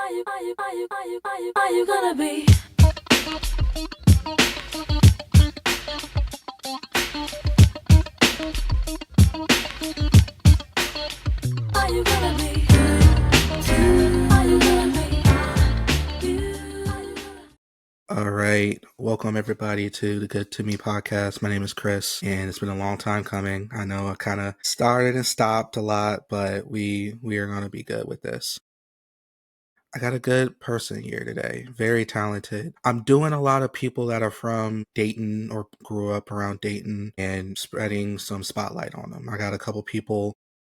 Are you gonna be? Are you gonna be? Are you gonna be? All right. Welcome everybody to the Good to Me podcast. My name is Chris and it's been a long time coming. I know I kind of started and stopped a lot, but we are going to be good with this. I got a good person here today. Very talented. I'm doing a lot of people that are from Dayton or grew up around Dayton and spreading some spotlight on them. I got a couple people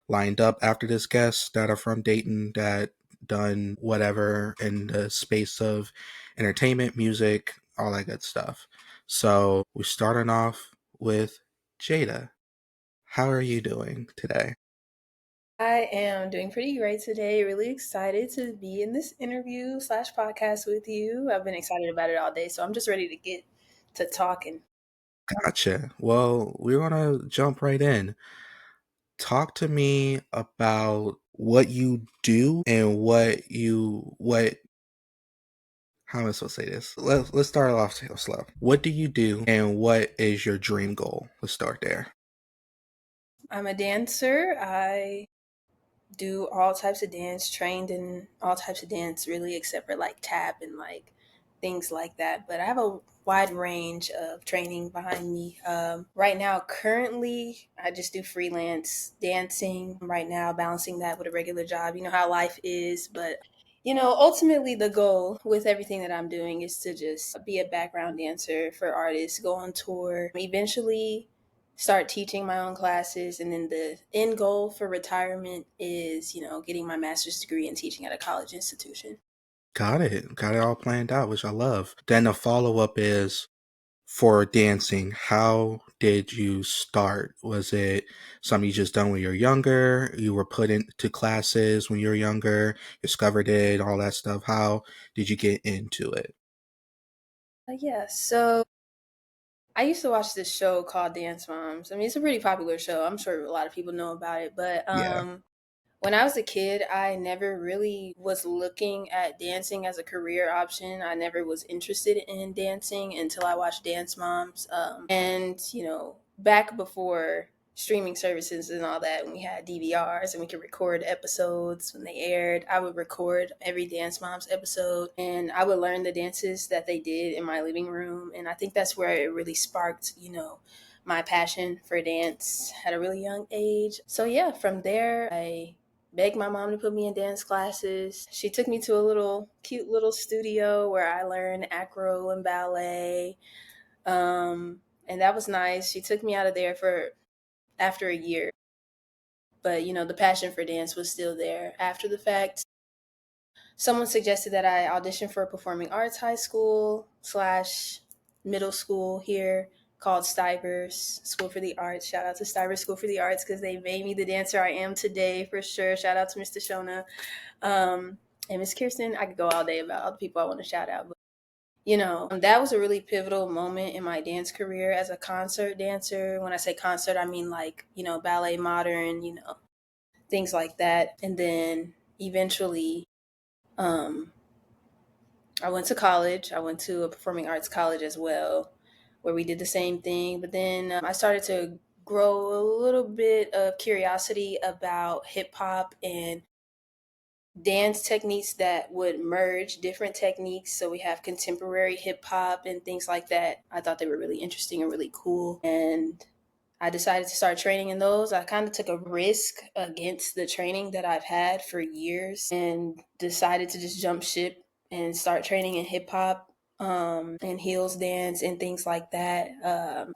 lined up after this guest that are from Dayton that done whatever in the space of entertainment, music, all that good stuff. So we're starting off with Jayda. How are you doing today? I am doing pretty great today. Really excited to be in this interview slash podcast with you. I've been excited about it all day, so I'm just ready to get to talking. Gotcha. Well, we're going to jump right in. Talk to me about what you do and what how am I supposed to say this? Let's start off slow. What do you do and what is your dream goal? Let's start there. I'm a dancer. I do all types of dance, trained in all types of dance, really, except for like tap and like things like that. But I have a wide range of training behind me. Right now, currently, I just do freelance dancing right now, balancing that with a regular job. You know how life is, but ultimately the goal with everything that I'm doing is to just be a background dancer for artists, go on tour, eventually start teaching my own classes, and then the end goal for retirement is getting my master's degree in teaching at a college institution. Got it. Got it all planned out, which I love. Then the follow up is for dancing. How did you start? Was it something you just done when you're younger? You were put into classes when you were younger, discovered it, all that stuff. How did you get into it? Yeah, so I used to watch this show called Dance Moms. I mean, it's a pretty popular show. I'm sure a lot of people know about it, but Yeah. when I was a kid, I never really was looking at dancing as a career option. I never was interested in dancing until I watched Dance Moms. Back before streaming services and all that, when we had DVRs and we could record episodes when they aired, I would record every Dance Moms episode and I would learn the dances that they did in my living room. And I think that's where it really sparked, my passion for dance at a really young age. So yeah, from there, I begged my mom to put me in dance classes. She took me to a little cute little studio where I learned acro and ballet. And that was nice. She took me out of there for after a year. But the passion for dance was still there after the fact. Someone suggested that I audition for a performing arts high school slash middle school here called Stivers School for the Arts. Shout out to Stivers School for the Arts because they made me the dancer I am today for sure. Shout out to Mr. Shona. And Miss Kirsten. I could go all day about all the people I want to shout out. But, that was a really pivotal moment in my dance career as a concert dancer. When I say concert, I mean like, ballet modern, things like that. And then eventually, um, I went to college. I went to a performing arts college as well, where we did the same thing. But then I started to grow a little bit of curiosity about hip hop and dance techniques that would merge different techniques. So we have contemporary hip hop and things like that. I thought they were really interesting and really cool. And I decided to start training in those. I kind of took a risk against the training that I've had for years and decided to just jump ship and start training in hip hop and heels dance and things like that.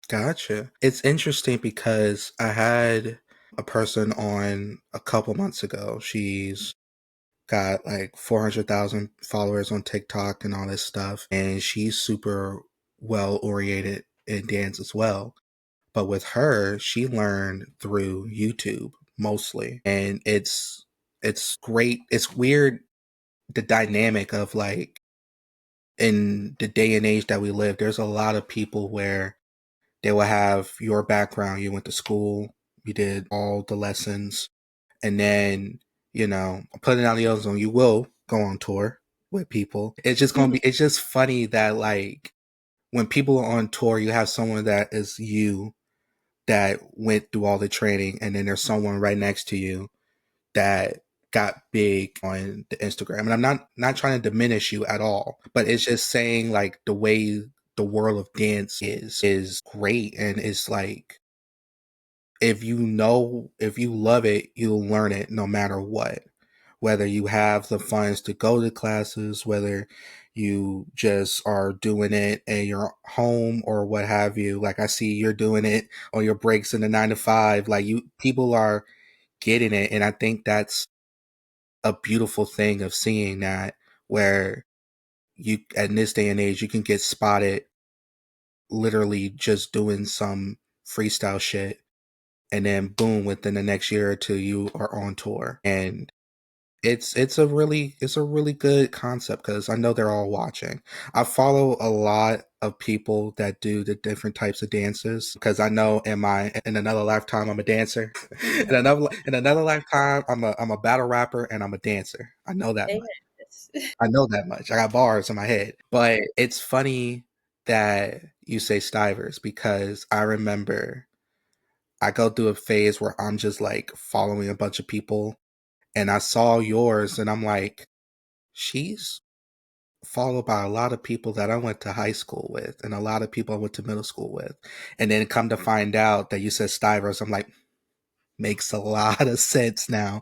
Gotcha. It's interesting because I had a person on a couple months ago. She's got like 400,000 followers on TikTok and all this stuff. And she's super well oriented in dance as well. But with her, she learned through YouTube mostly. And it's great. It's weird the dynamic of like in the day and age that we live, there's a lot of people where they will have your background. You went to school, you did all the lessons, and then putting out the ozone, you will go on tour with people. It's just gonna be. It's just funny that like when people are on tour, you have someone that is you that went through all the training, and then there's someone right next to you that got big on the Instagram. And I'm not trying to diminish you at all, but it's just saying like the way the world of dance is great, and it's like if you love it, you'll learn it no matter what. Whether you have the funds to go to classes, whether you just are doing it in your home or what have you. Like I see you're doing it on your breaks in the 9 to 5. Like people are getting it, and I think that's a beautiful thing of seeing that where you in this day and age you can get spotted literally just doing some freestyle shit, and then boom, within the next year or two you are on tour. And it's a really good concept because I know they're all watching. I follow a lot of people that do the different types of dances because I know in another lifetime I'm a dancer. In another lifetime I'm a battle rapper and I'm a dancer. I know that Amen. much. I know that much. I got bars in my head. But it's funny that you say Stivers because I remember I go through a phase where I'm just like following a bunch of people, and I saw yours and I'm like, she's followed by a lot of people that I went to high school with and a lot of people I went to middle school with. And then come to find out that you said Stivers, I'm like, makes a lot of sense now.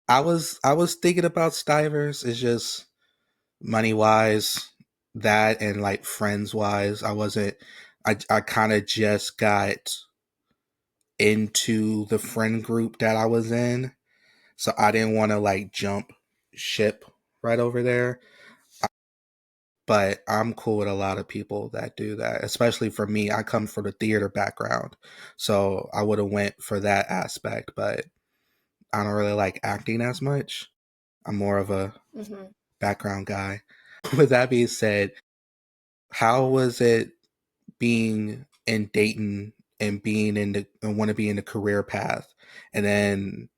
I was thinking about Stivers. It's just money wise, that and like friends wise. I kind of just got into the friend group that I was in. So I didn't want to like jump ship right over there. But I'm cool with a lot of people that do that, especially for me. I come from the theater background, so I would have went for that aspect. But I don't really like acting as much. I'm more of a Hmm. background guy. With that being said, how was it being in Dayton and being in the and want to be in the career path, and then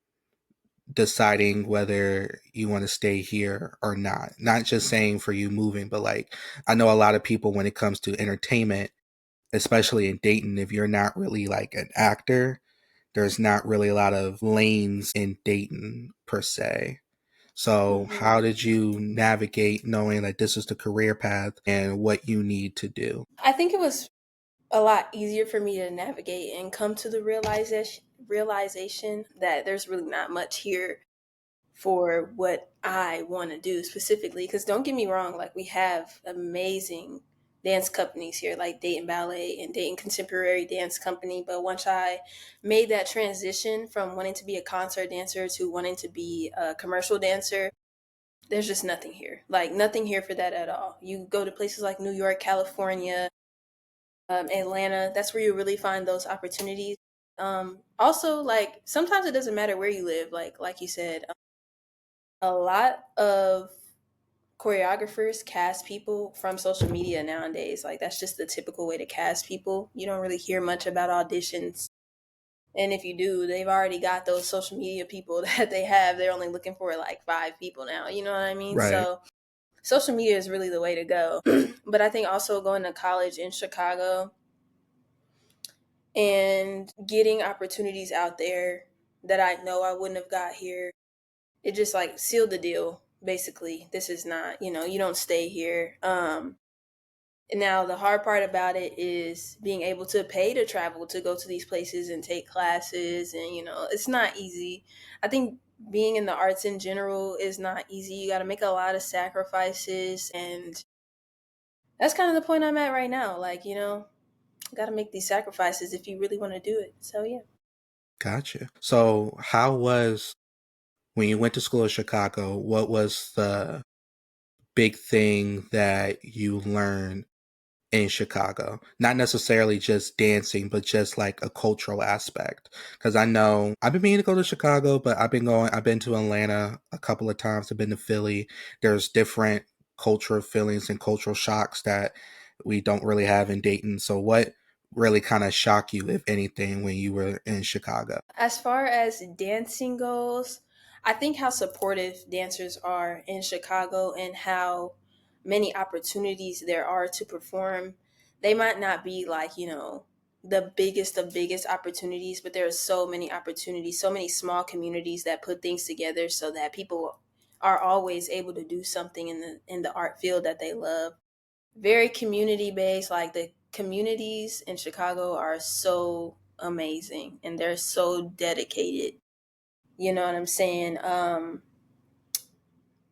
deciding whether you want to stay here or not? Not just saying for you moving, but like I know a lot of people when it comes to entertainment, especially in Dayton, if you're not really like an actor, there's not really a lot of lanes in Dayton per se. So, Hmm. how did you navigate knowing that this is the career path and what you need to do? I think it was a lot easier for me to navigate and come to the realization that there's really not much here for what I want to do specifically. Because don't get me wrong, like we have amazing dance companies here, like Dayton Ballet and Dayton Contemporary Dance Company. But once I made that transition from wanting to be a concert dancer to wanting to be a commercial dancer, there's just nothing here. Like nothing here for that at all. You go to places like New York, California, Atlanta. That's where you really find those opportunities. Also, like sometimes it doesn't matter where you live. Like you said, a lot of choreographers cast people from social media nowadays. Like that's just the typical way to cast people. You don't really hear much about auditions. And if you do, they've already got those social media people that they have. They're only looking for like 5 people now. You know what I mean? Right. So social media is really the way to go. But I think also going to college in Chicago and getting opportunities out there that I know I wouldn't have got here, it just like sealed the deal. Basically, this is not, you don't stay here. And now the hard part about it is being able to pay to travel to go to these places and take classes, and it's not easy. I think being in the arts in general is not easy. You got to make a lot of sacrifices, and that's kind of the point I'm at right now. Like, got to make these sacrifices if you really want to do it. So yeah. Gotcha. So, how was when you went to school in Chicago? What was the big thing that you learned in Chicago? Not necessarily just dancing, but just like a cultural aspect. Because I know I've been meaning to go to Chicago, but I've been to Atlanta a couple of times. I've been to Philly. There's different cultural feelings and cultural shocks that we don't really have in Dayton. So, what really kind of shocked you, if anything, when you were in Chicago? As far as dancing goes, I think how supportive dancers are in Chicago and how many opportunities there are to perform. They might not be like, the biggest of biggest opportunities, but there are so many opportunities, so many small communities that put things together so that people are always able to do something in the art field that they love. Very community based, like the communities in Chicago are so amazing and they're so dedicated. You know what I'm saying?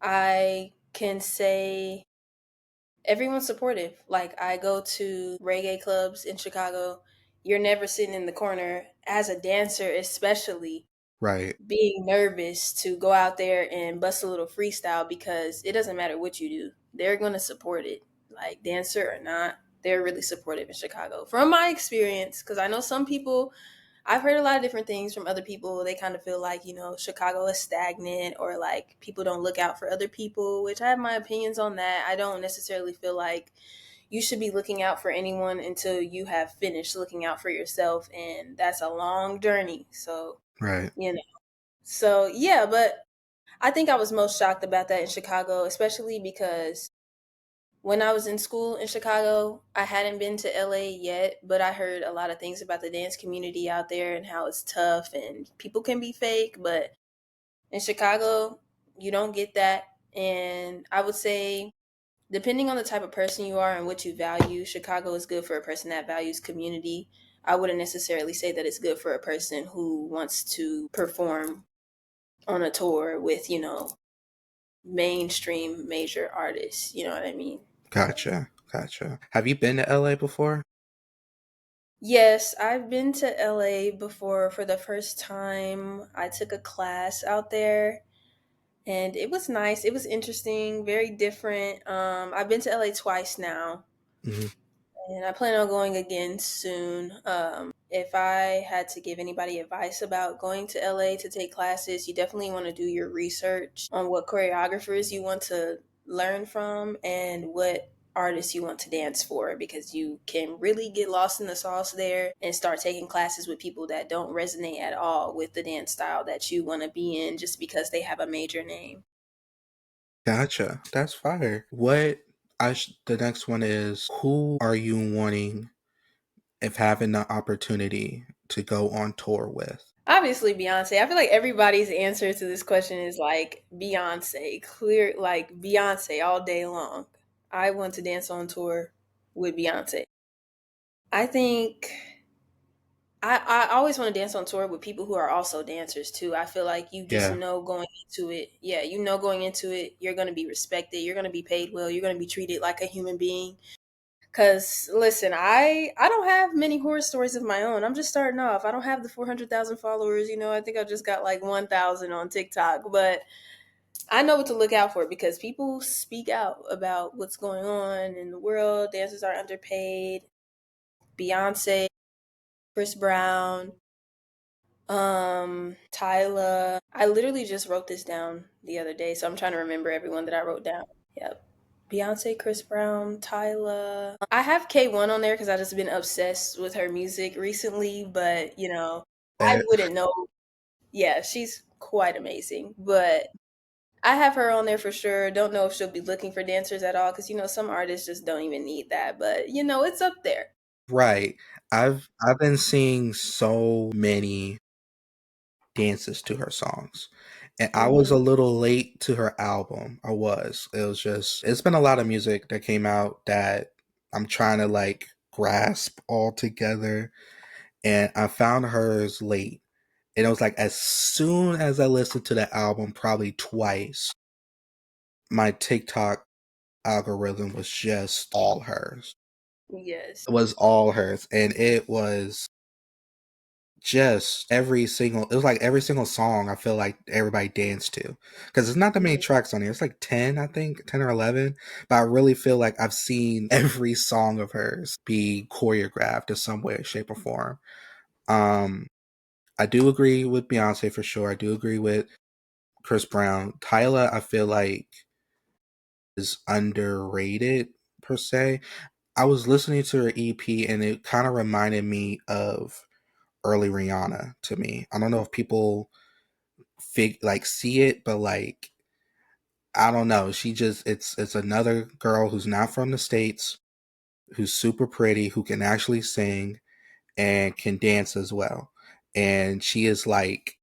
I can say everyone's supportive. Like I go to reggae clubs in Chicago. You're never sitting in the corner as a dancer, especially Right. being nervous to go out there and bust a little freestyle because it doesn't matter what you do. They're going to support it. Like dancer or not, they're really supportive in Chicago. From my experience, because I know some people, I've heard a lot of different things from other people. They kind of feel like, Chicago is stagnant or like people don't look out for other people, which I have my opinions on that. I don't necessarily feel like you should be looking out for anyone until you have finished looking out for yourself. And that's a long journey. So, Right. you know. So, yeah, but I think I was most shocked about that in Chicago, especially because when I was in school in Chicago, I hadn't been to LA yet, but I heard a lot of things about the dance community out there and how it's tough and people can be fake. But in Chicago, you don't get that. And I would say, depending on the type of person you are and what you value, Chicago is good for a person that values community. I wouldn't necessarily say that it's good for a person who wants to perform on a tour with, mainstream major artists. You know what I mean? Gotcha. Gotcha. Have you been to LA before? Yes, I've been to LA before for the first time. I took a class out there and it was nice. It was interesting, very different. I've been to LA twice now Hmm. and I plan on going again soon. If I had to give anybody advice about going to LA to take classes, you definitely want to do your research on what choreographers you want to learn from and what artists you want to dance for because you can really get lost in the sauce there and start taking classes with people that don't resonate at all with the dance style that you want to be in just because they have a major name. Gotcha. That's fire. The next one is, who are you wanting, if having the opportunity, to go on tour with? Obviously, Beyonce. I feel like everybody's answer to this question is like Beyonce. Clear, like Beyonce all day long. I want to dance on tour with Beyonce. I think I always want to dance on tour with people who are also dancers too. I feel like you just Yeah. know going into it. Yeah, going into it, you're going to be respected. You're going to be paid well. You're going to be treated like a human being. Cause listen, I don't have many horror stories of my own. I'm just starting off. I don't have the 400,000 followers. I think I just got like 1,000 on TikTok, but I know what to look out for because people speak out about what's going on in the world. Dancers are underpaid. Beyonce, Chris Brown, Tyla. I literally just wrote this down the other day, so I'm trying to remember everyone that I wrote down. Yep. Beyonce, Chris Brown, Tyla. I have K1 on there because I've just been obsessed with her music recently, but I Eh, wouldn't know. Yeah, she's quite amazing, but I have her on there for sure. Don't know if she'll be looking for dancers at all because some artists just don't even need that, but it's up there. right. I've been seeing so many dances to her songs. And I was Hmm. a little late to her album. I was. It was just, it's been a lot of music that came out that I'm trying to like grasp all together. And I found hers late. And it was like as soon as I listened to the album, probably twice, my TikTok algorithm was just all hers. Yes. It was all hers. And it was just it was like every single song I feel like everybody danced to, because it's not that many Mhm. tracks on here. It's like 10, I think 10 or 11, but I really feel like I've seen every song of hers be choreographed in some way shape or form. um I do agree with Beyonce for sure. I do agree with Chris Brown. Tyla, I feel like, is underrated per se. I was listening to her EP and it kind of reminded me of early Rihanna to me. I don't know if people see it, but like I don't know. She just it's another girl who's not from the States, who's super pretty, who can actually sing and can dance as well. And she is like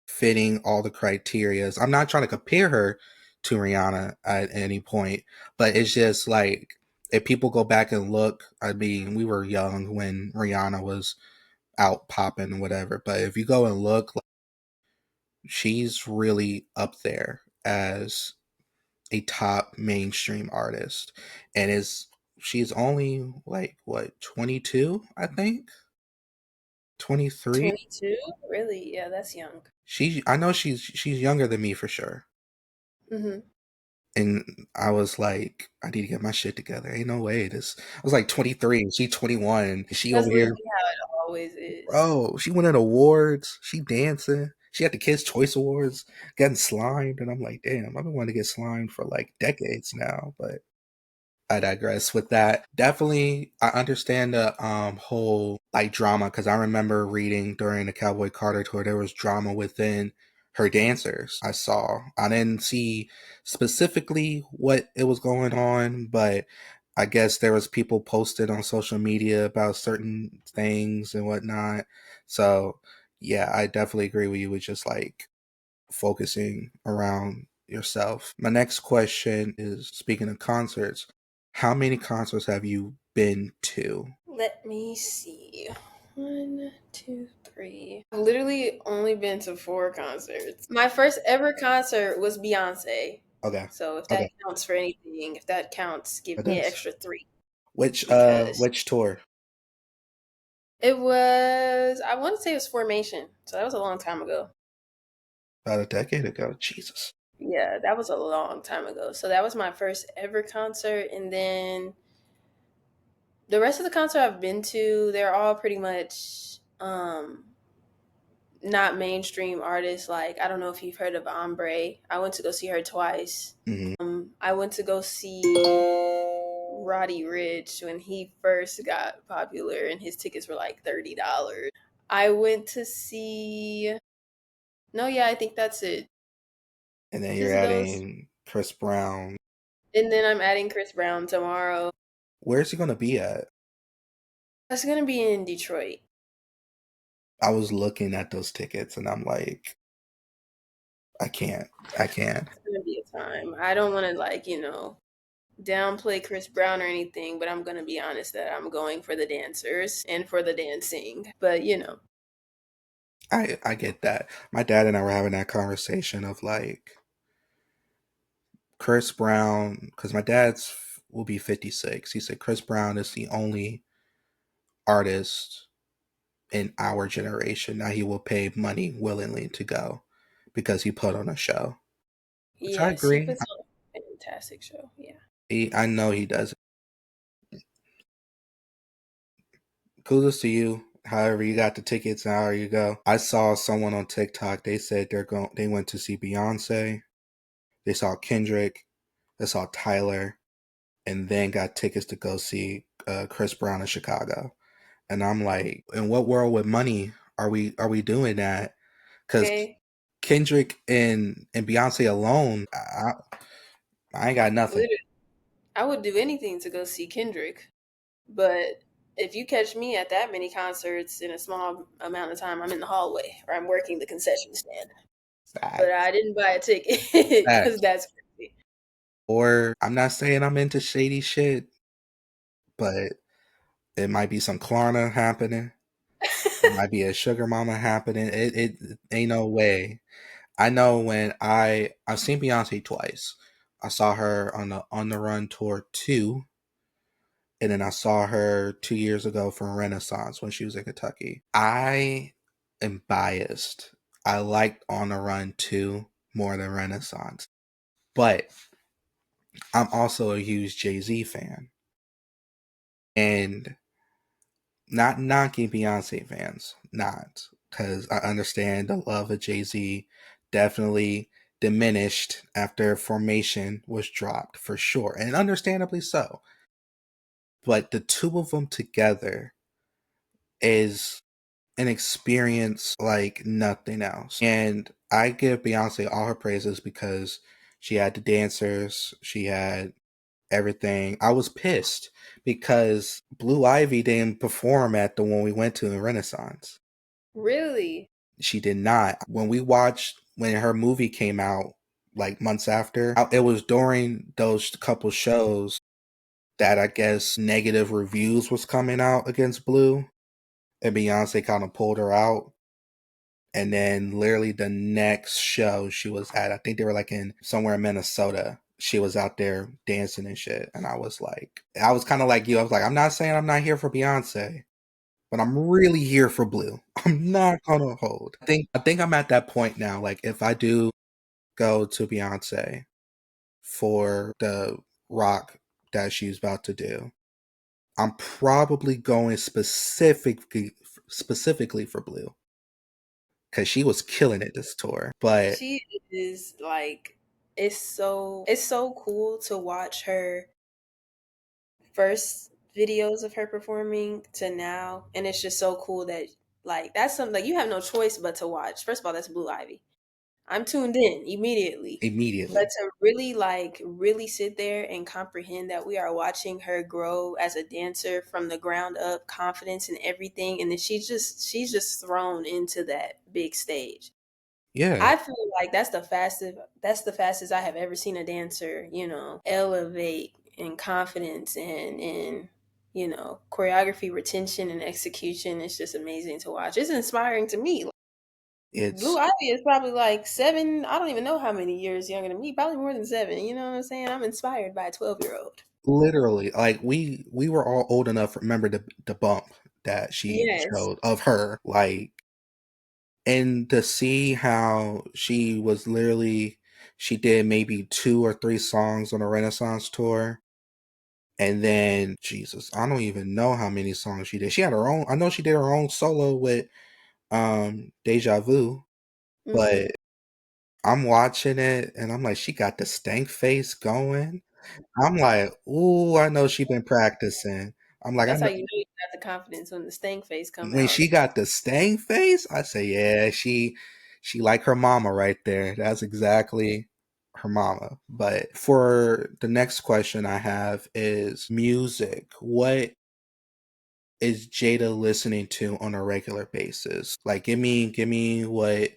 fitting all the criterias. I'm not trying to compare her to Rihanna at any point, but it's just like if people go back and look, I mean, we were young when Rihanna was out popping and whatever, but if you go and look, like, she's really up there as a top mainstream artist, and is she's only like what 22, I think 23. 22? Really? Yeah, that's young. I know she's younger than me for sure. Hmm. And I was like, I need to get my shit together. Ain't no way. This I was like 23 and she 21. And she That's over here, literally how it always is. bro. She winning awards. She dancing. She had the Kids Choice Awards, getting slimed, and I'm like, damn, I've been wanting to get slimed for like decades now. But I digress with that. Definitely, I understand the whole like drama because I remember reading during the Cowboy Carter tour there was drama within her dancers. I didn't see specifically what it was going on, but I guess there was people posted on social media about certain things and whatnot. So yeah, I definitely agree with you with just like focusing around yourself. My next question is, speaking of concerts, how many concerts have you been to? Let me see. One, two, three. I've literally only been to 4 concerts. My first ever concert was Beyonce. Okay. So if that Okay. counts for anything, if that counts, It give me an does. extra three because Which tour? it was, I want to say it was Formation. So that was a long time ago. About a decade ago. Jesus. Yeah, that was a long time ago. So that was my first ever concert. And then the rest of the concert I've been to, they're all pretty much not mainstream artists. Like, I don't know if you've heard of Ombre. I went to go see her twice. Hmm. I went to go see Roddy Ricch when he first got popular, and his tickets were like $30. I went to see. No, yeah, I think that's it. And then you're Just those. adding Chris Brown. And then I'm adding Chris Brown tomorrow. Where's he gonna be at? That's gonna be in Detroit. I was looking at those tickets and I'm like, I can't. I can't. It's gonna be a time. I don't want to downplay Chris Brown or anything, but I'm gonna be honest that I'm going for the dancers and for the dancing. But I get that. My dad and I were having that conversation of like Chris Brown, because my dad's will be 56. He said Chris Brown is the only artist in our generation that he will pay money willingly to go because he put on a show, which I yes, he agree. puts on a fantastic show. Yeah. I know he does. Kudos to you. However, you got the tickets and how you go. I saw someone on TikTok. They said they went to see Beyonce. They saw Kendrick. They saw Tyler, and then got tickets to go see Chris Brown in Chicago. And I'm like, in what world with money are we doing that? Because Okay. Kendrick and Beyonce alone, I ain't got nothing. Literally, I would do anything to go see Kendrick, but if you catch me at that many concerts in a small amount of time, I'm in the hallway or I'm working the concession stand. But Facts. I didn't buy a ticket because Facts. that's crazy. Or I'm not saying I'm into shady shit, but it might be some Klarna happening. It might be a sugar mama happening. It ain't no way. I know when I've seen Beyonce twice. I saw her on the On the Run tour 2, and then I saw her 2 years ago from Renaissance when she was in Kentucky. I am biased. I liked On the Run 2 more than Renaissance. But I'm also a huge Jay-Z fan. And not knocking Beyonce fans, not. Because I understand the love of Jay-Z definitely diminished after Formation was dropped, for sure. And understandably so. But the two of them together is an experience like nothing else. And I give Beyonce all her praises because she had the dancers, she had everything. I was pissed because Blue Ivy didn't perform at the one we went to in Renaissance. Really? She did not. When we watched, when her movie came out, like months after, it was during those couple shows that I guess negative reviews was coming out against Blue, and Beyonce kind of pulled her out. And then literally the next show she was at, I think they were like in somewhere in Minnesota. She was out there dancing and shit. And I was like, I was kind of like you. I was like, I'm not saying I'm not here for Beyonce, but I'm really here for Blue. I'm not gonna hold. I think I'm at that point now. Like if I do go to Beyonce for the rock that she's about to do, I'm probably going specifically for Blue because she was killing it this tour. But She is like, it's so cool to watch her first videos of her performing to now, and it's just so cool that like that's something like you have no choice but to watch. First of all, that's Blue Ivy. I'm tuned in immediately. But immediately, to really like really sit there and comprehend that we are watching her grow as a dancer from the ground up, confidence and everything, and then she's just thrown into that big stage. yeah, I feel like that's the fastest I have ever seen a dancer, elevate in confidence and choreography retention and execution. It's just amazing to watch. It's inspiring to me. Blue it's Ivy is probably like 7, I don't even know how many years younger than me, probably more than 7. You know what I'm saying? I'm inspired by a 12-year-old. literally like we were all old enough to remember the bump that she Yes. showed of her, like, and to see how she was literally, she did maybe 2 or 3 songs on a Renaissance tour. And then Jesus, I don't even know how many songs she did. She had her own, I know she did her own solo with Deja Vu, Hmm. but I'm watching it and I'm like, she got the stank face going. I'm like, ooh, I know she been practicing. I'm like, I That's how know you know you got the confidence when the stank face come when out. she got the stank face, I say, yeah, she like her mama right there. That's exactly her mama. But for the next question I have is music. What is Jada listening to on a regular basis? Like give me what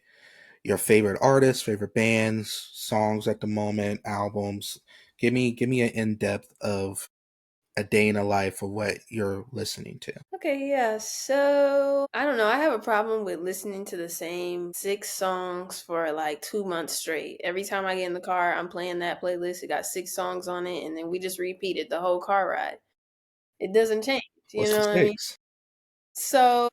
your favorite artists, favorite bands, songs at the moment, albums. Give me an in-depth of a day in the life of what you're listening to. Okay, yeah. So I don't know. I have a problem with listening to the same 6 songs for like 2 months straight. Every time I get in the car, I'm playing that playlist. It got 6 songs on it, and then we just repeat it the whole car ride. It doesn't change. You What's know the what I mean? six? So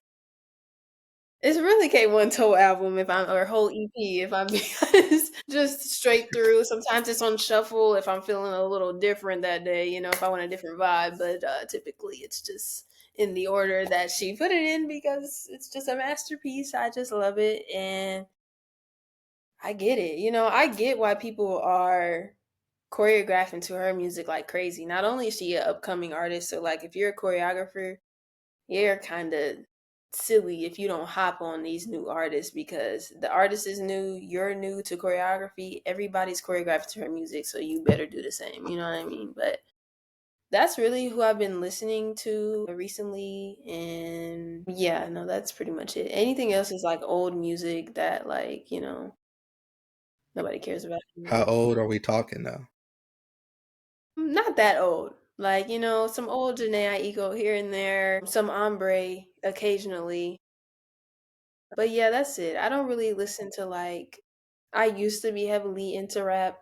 it's really K1 Toe album if I'm or whole EP if I'm being honest. Just straight through. Sometimes it's on shuffle if I'm feeling a little different that day, if I want a different vibe. But typically it's just in the order that she put it in because it's just a masterpiece. I just love it and I get it. I get why people are choreographing to her music like crazy. Not only is she an upcoming artist, so like if you're a choreographer, you're kind of silly if you don't hop on these new artists because the artist is new, you're new to choreography, everybody's choreographed to her music, so you better do the same. You know what I mean? But that's really who I've been listening to recently. And yeah, no, that's pretty much it. Anything else is like old music that, like, nobody cares about How anymore. old are we talking though? Not that old. Like, some old Janae Eco here and there, some ombre occasionally. But yeah, that's it. I don't really listen to like I used to be heavily into rap,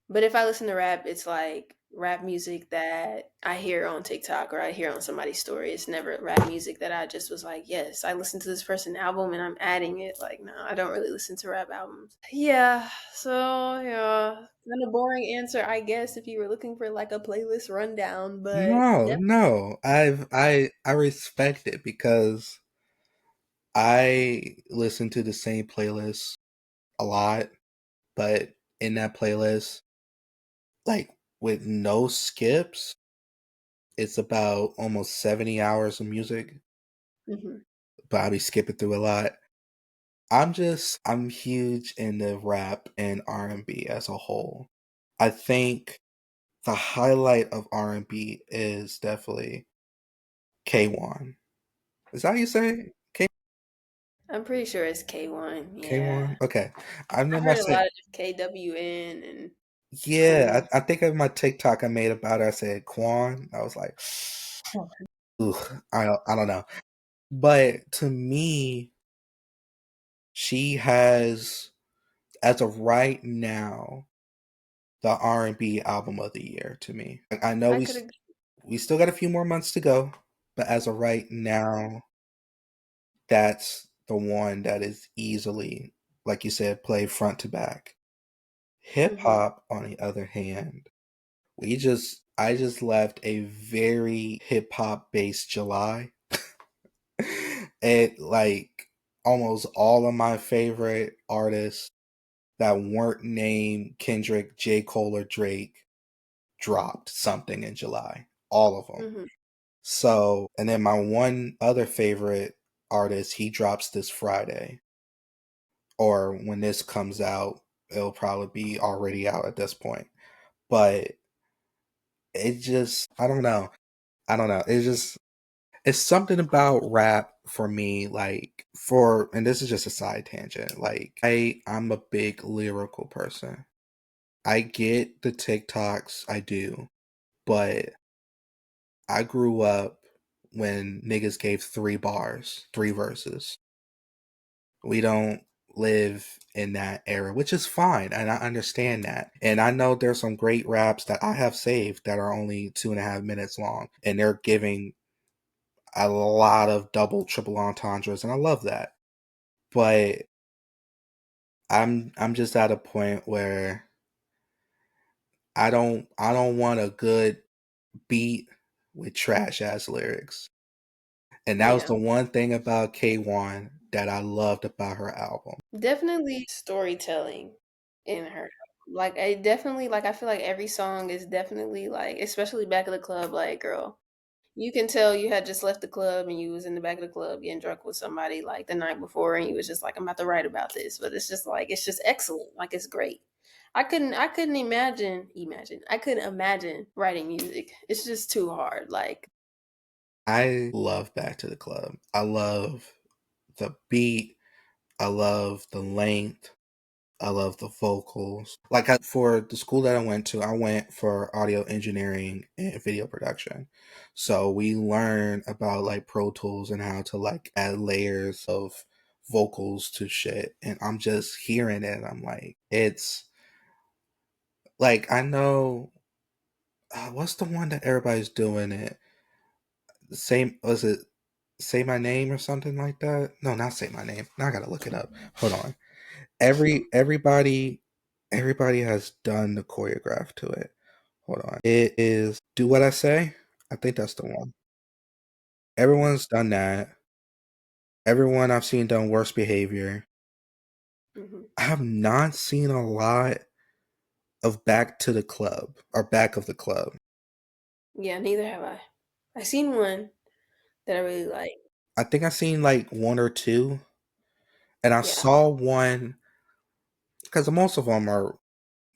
but if I listen to rap, it's like rap music that I hear on TikTok or I hear on somebody's story. It's never rap music that I just was like, yes, I listened to this person album and I'm adding it. Like, no, I don't really listen to rap albums. Yeah, so yeah, kind of boring answer, I guess, if you were looking for like a playlist rundown, but No, no. I respect it because I listen to the same playlist a lot, but in that playlist, like with no skips, it's about almost 70 hours of music. definitely. but I'll be skipping through a lot. I'm huge into rap and R&B as a whole. I think the highlight of R&B is definitely K1. Is that how you say it? I'm pretty sure it's K1. K1? Yeah. Okay. I I remember I heard a said, lot of KWN and yeah, Queen. I think of my TikTok I made about it, I said Quan. I was like, ooh, I don't know. But to me, she has, as of right now, the R&B album of the year to me. I know I could agree. we still got a few more months to go, but as of right now, that's the one that is easily, like you said, play front to back. Hip Hmm. hop, on the other hand, I just left a very hip hop based July. It like almost all of my favorite artists that weren't named Kendrick, J. Cole, or Drake dropped something in July. All of them. Hmm. So, and then my one other favorite artist, he drops this Friday. Or when this comes out, it'll probably be already out at this point. But it just, I don't know. I don't know. It's something about rap for me, like and this is just a side tangent. Like I'm a big lyrical person. I get the TikToks, I do, but I grew up when niggas gave 3 bars, 3 verses. We don't live in that era, which is fine, and I understand that. And I know there's some great raps that I have saved that are only 2.5 minutes long, and they're giving a lot of double, triple entendres, and I love that. But I'm just at a point where I don't want a good beat with trash ass lyrics. And that was Yeah. the one thing about K1 that I loved about her album. Definitely storytelling in her. Like I definitely like I feel like every song is definitely like especially back of the club, like girl. You can tell you had just left the club and you was in the back of the club getting drunk with somebody like the night before and you was just like, I'm about to write about this. But it's just like it's just excellent. Like it's great. I couldn't imagine. I couldn't imagine writing music. It's just too hard. Like I love Back to the Club. I love the beat. I love the length. I love the vocals. For the school that I went to, I went for audio engineering and video production. So we learn about like Pro Tools and how to like add layers of vocals to shit. And I'm just hearing it. I'm like, it's like, I know, what's the one that everybody's doing it? Same, was it Say My Name or something like that? No, not Say My Name. Now I gotta look it up. Hold on. Everybody has done the choreograph to it. Hold on. It is Do What I Say. I think that's the one. Everyone's done that. Everyone I've seen done Worst Behavior. mhm. I have not seen a lot of Back to the Club or Back of the Club. Yeah, neither have I. I seen one that I really like. I think I've seen like one or two, and I Yeah. saw one because most of them are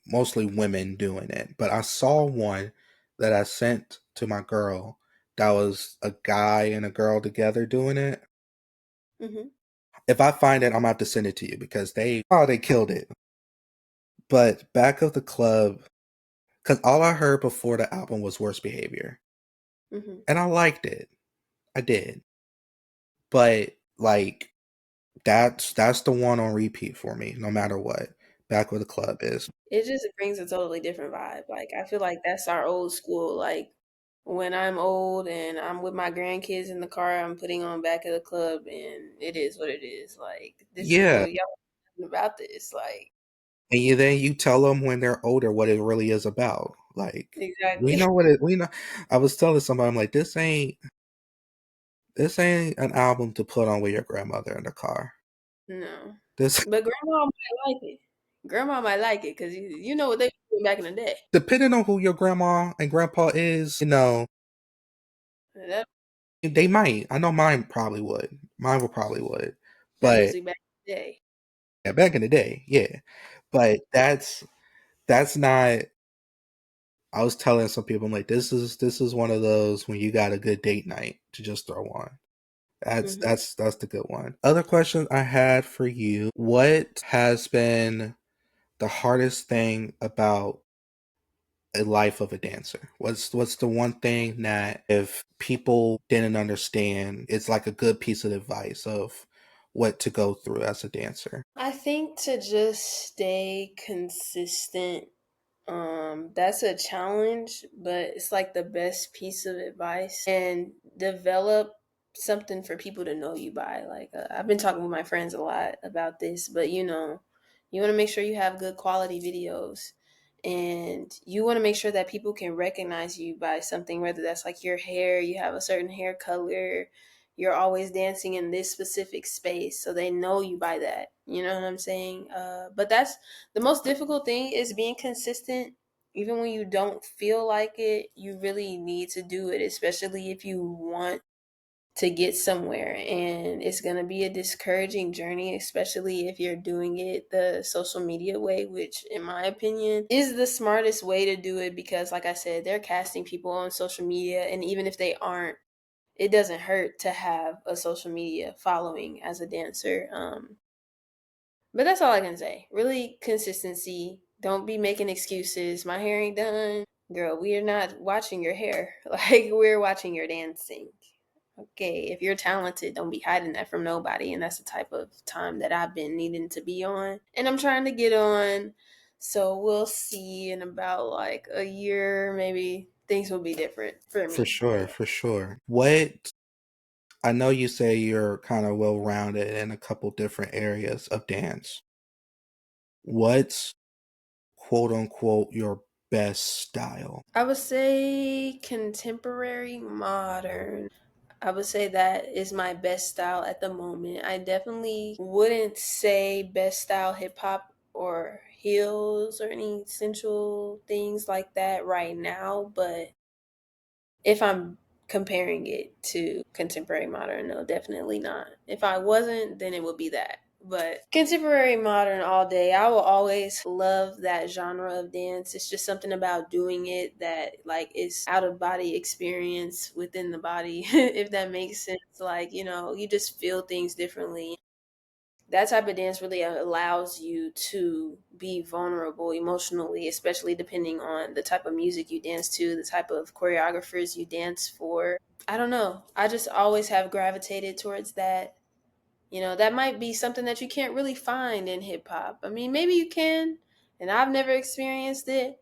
mostly women doing it. But I saw one that I sent to my girl that was a guy and a girl together doing it. Hmm. If I find it, I'm gonna have to send it to you because they killed it. But Back of the Club, because all I heard before the album was Worst Behavior, Hmm. and I liked it. I did, but like that's the one on repeat for me, no matter what. Back with the Club is. It just brings a totally different vibe. Like I feel like that's our old school. Like when I'm old and I'm with my grandkids in the car, I'm putting on Back of the Club, and it is what it is. Like this, Yeah, y'all about this. Like and then you tell them when they're older what it really is about. Like we exactly. know what it we know. I was telling somebody, I'm like, this ain't an album to put on with your grandmother in the car. No, This but grandma might like it. Grandma might like it because you know what they were doing back in the day. depending on who your grandma and grandpa is, They might. I know mine probably would. Mine would probably would. That But music back in the day. yeah, back in the day, yeah. But that's not. I was telling some people, I'm like, this is one of those when you got a good date night to just throw on. That's Hmm. that's the good one. Other question I had for you: what has been the hardest thing about a life of a dancer? What's the one thing that if people didn't understand, it's like a good piece of advice of what to go through as a dancer? I think to just stay consistent. That's a challenge, but it's like the best piece of advice. And develop something for people to know you by. Like, I've been talking with my friends a lot about this, but you want to make sure you have good quality videos. And you want to make sure that people can recognize you by something, whether that's like your hair, you have a certain hair color, you're always dancing in this specific space. So they know you by that. You know what I'm saying? But that's the most difficult thing is being consistent. Even when you don't feel like it, you really need to do it, especially if you want to get somewhere. And it's going to be a discouraging journey, especially if you're doing it the social media way, which, in my opinion, is the smartest way to do it because, like I said, they're casting people on social media. And even if they aren't, it doesn't hurt to have a social media following as a dancer. But that's all I can say. Really, consistency. Don't be making excuses. My hair ain't done. Girl, we are not watching your hair. Like, we're watching your dancing. Okay, if you're talented, don't be hiding that from nobody. And that's the type of time that I've been needing to be on. And I'm trying to get on. So we'll see in about like a year, maybe things will be different for For me. sure, for sure. What I know you say you're kind of well rounded in a couple different areas of dance. What's quote unquote your best style? I would say contemporary modern. I would say that is my best style at the moment. I definitely wouldn't say best style hip hop or heels or any sensual things like that right now, but if I'm comparing it to contemporary modern, no, definitely not. If I wasn't, then it would be that. But contemporary modern all day. I will always love that genre of dance. It's just something about doing it that like is out of body experience within the body, if that makes sense. Like, you just feel things differently. That type of dance really allows you to be vulnerable emotionally, especially depending on the type of music you dance to, the type of choreographers you dance for. I don't know. I just always have gravitated towards that. That might be something that you can't really find in hip hop. I mean, maybe you can, and I've never experienced it,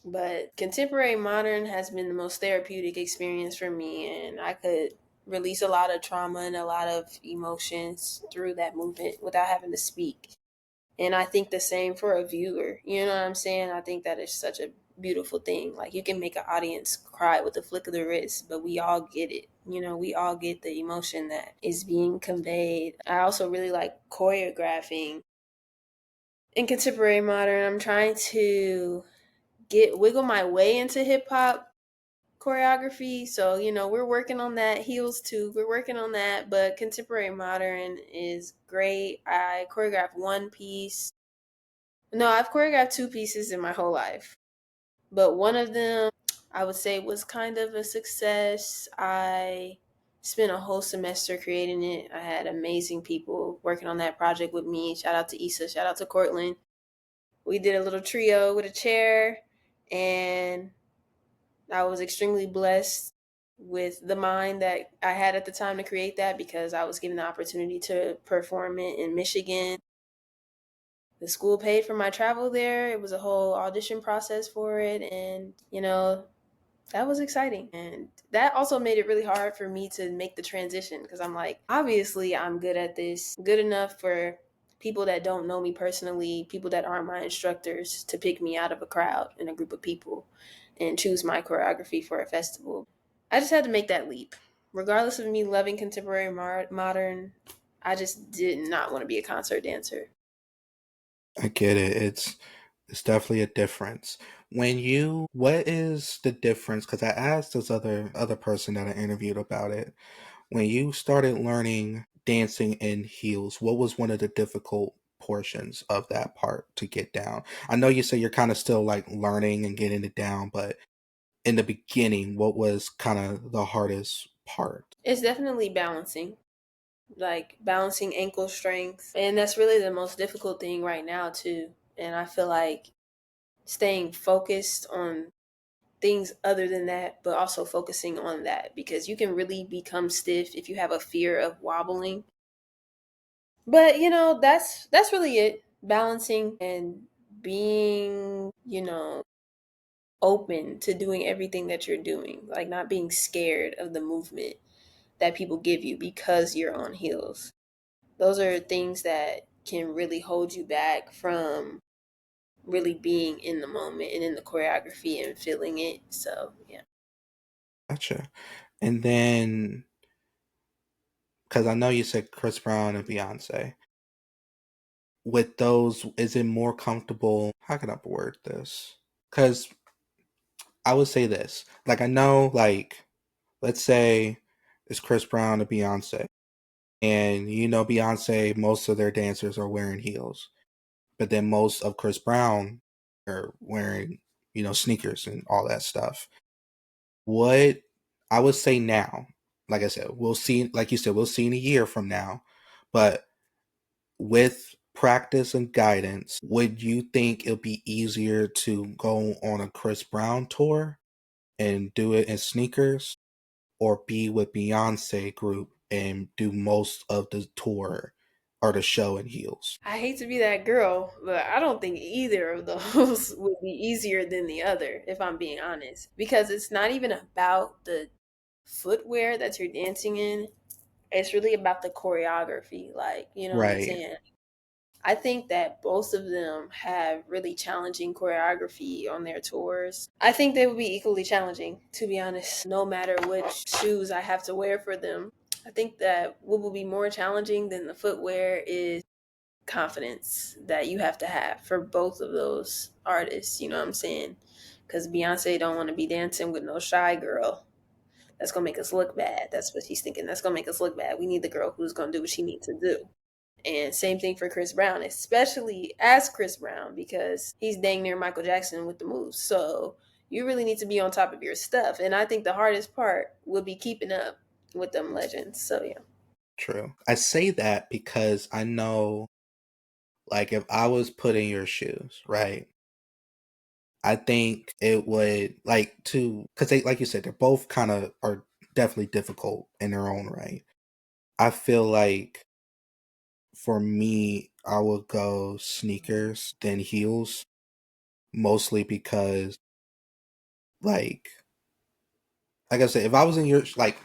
but contemporary modern has been the most therapeutic experience for me, and I could release a lot of trauma and a lot of emotions through that movement without having to speak. And I think the same for a viewer. You know what I'm saying? I think that is such a beautiful thing. Like, you can make an audience cry with a flick of the wrist, but we all get it. We all get the emotion that is being conveyed. I also really like choreographing. In contemporary modern, I'm trying to get wiggle my way into hip hop choreography. So, we're working on that. Heels too. We're working on that. But contemporary modern is great. I choreographed one piece. No, I've choreographed two pieces in my whole life. But one of them I would say was kind of a success. I spent a whole semester creating it. I had amazing people working on that project with me. Shout out to Issa, shout out to Cortland. We did a little trio with a chair, and I was extremely blessed with the mind that I had at the time to create that because I was given the opportunity to perform it in Michigan. The school paid for my travel there. It was a whole audition process for it. And, that was exciting. And that also made it really hard for me to make the transition because I'm like, obviously, I'm good at this, good enough for people that don't know me personally, people that aren't my instructors, to pick me out of a crowd and a group of people and choose my choreography for a festival. I just had to make that leap. Regardless of me loving contemporary modern, I just did not want to be a concert dancer. I get it. It's definitely a difference. What is the difference? Because I asked this other person that I interviewed about it. When you started learning dancing in heels, what was one of the difficult portions of that part to get down? I know you say you're kind of still like learning and getting it down, but in the beginning, what was kind of the hardest part? It's definitely balancing, like balancing ankle strength. And that's really the most difficult thing right now, too. And I feel like staying focused on things other than that, but also focusing on that because you can really become stiff if you have a fear of wobbling. But that's really it. Balancing and being, open to doing everything that you're doing, like not being scared of the movement that people give you because you're on heels. Those are things that can really hold you back from really being in the moment and in the choreography and feeling it. So, yeah. Gotcha. And then, because I know you said Chris Brown and Beyonce, with those, is it more comfortable? How can I word this? Because I would say this. Like, I know, like, let's say it's Chris Brown and Beyonce. And Beyonce, most of their dancers are wearing heels. But then most of Chris Brown are wearing, sneakers and all that stuff. What I would say now, like I said, we'll see, like you said, we'll see in a year from now. But with practice and guidance, would you think it'll be easier to go on a Chris Brown tour and do it in sneakers or be with Beyonce group and do most of the tour or the show in heels? I hate to be that girl, but I don't think either of those would be easier than the other, if I'm being honest. Because it's not even about the footwear that you're dancing in, it's really about the choreography. Like, you know what I'm Right. saying? I think that both of them have really challenging choreography on their tours. I think they would be equally challenging, to be honest, no matter which shoes I have to wear for them. I think that what will be more challenging than the footwear is confidence that you have to have for both of those artists, you know what I'm saying? Because Beyonce don't want to be dancing with no shy girl. That's gonna make us look bad. That's what she's thinking. That's gonna make us look bad. We need the girl who's gonna do what she needs to do. And same thing for Chris Brown, especially as Chris Brown, because he's dang near Michael Jackson with the moves. So you really need to be on top of your stuff. And I think the hardest part will be keeping up with them legends. So yeah. True. I say that because I know, like, if I was put in your shoes, right? I think it would like to, because they, like you said, they're both kind of are definitely difficult in their own right. I feel like for me, I would go sneakers then heels, mostly because, like, like I said, if I was in your like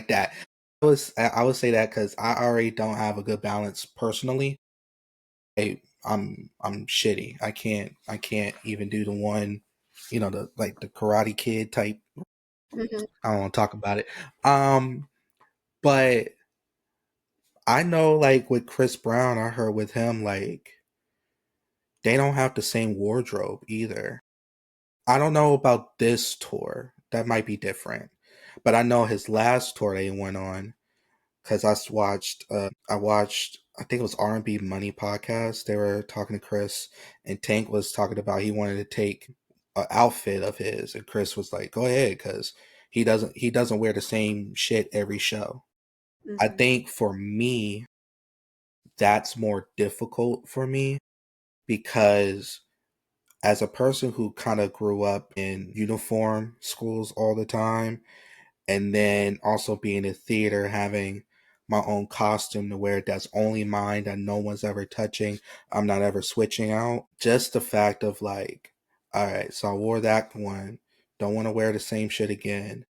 that, I would say that because I already don't have a good balance personally. I'm shitty. I can't even do the one, the like the Karate Kid type. Hmm. I don't want to talk about it. Um, but I know like with Chris Brown, I heard with him like they don't have the same wardrobe either. I don't know about this tour. That might be different. But I know his last tour they went on because I watched I think it was R&B Money podcast. They were talking to Chris and Tank was talking about he wanted to take an outfit of his and Chris was like, "Go ahead," because he doesn't wear the same shit every show. I Hmm. think for me that's more difficult for me because as a person who kind of grew up in uniform schools all the time and then also being in theater having my own costume to wear that's only mine that no one's ever touching, I'm not ever switching out, just the fact of like, all right, so I wore that one, don't want to wear the same shit again.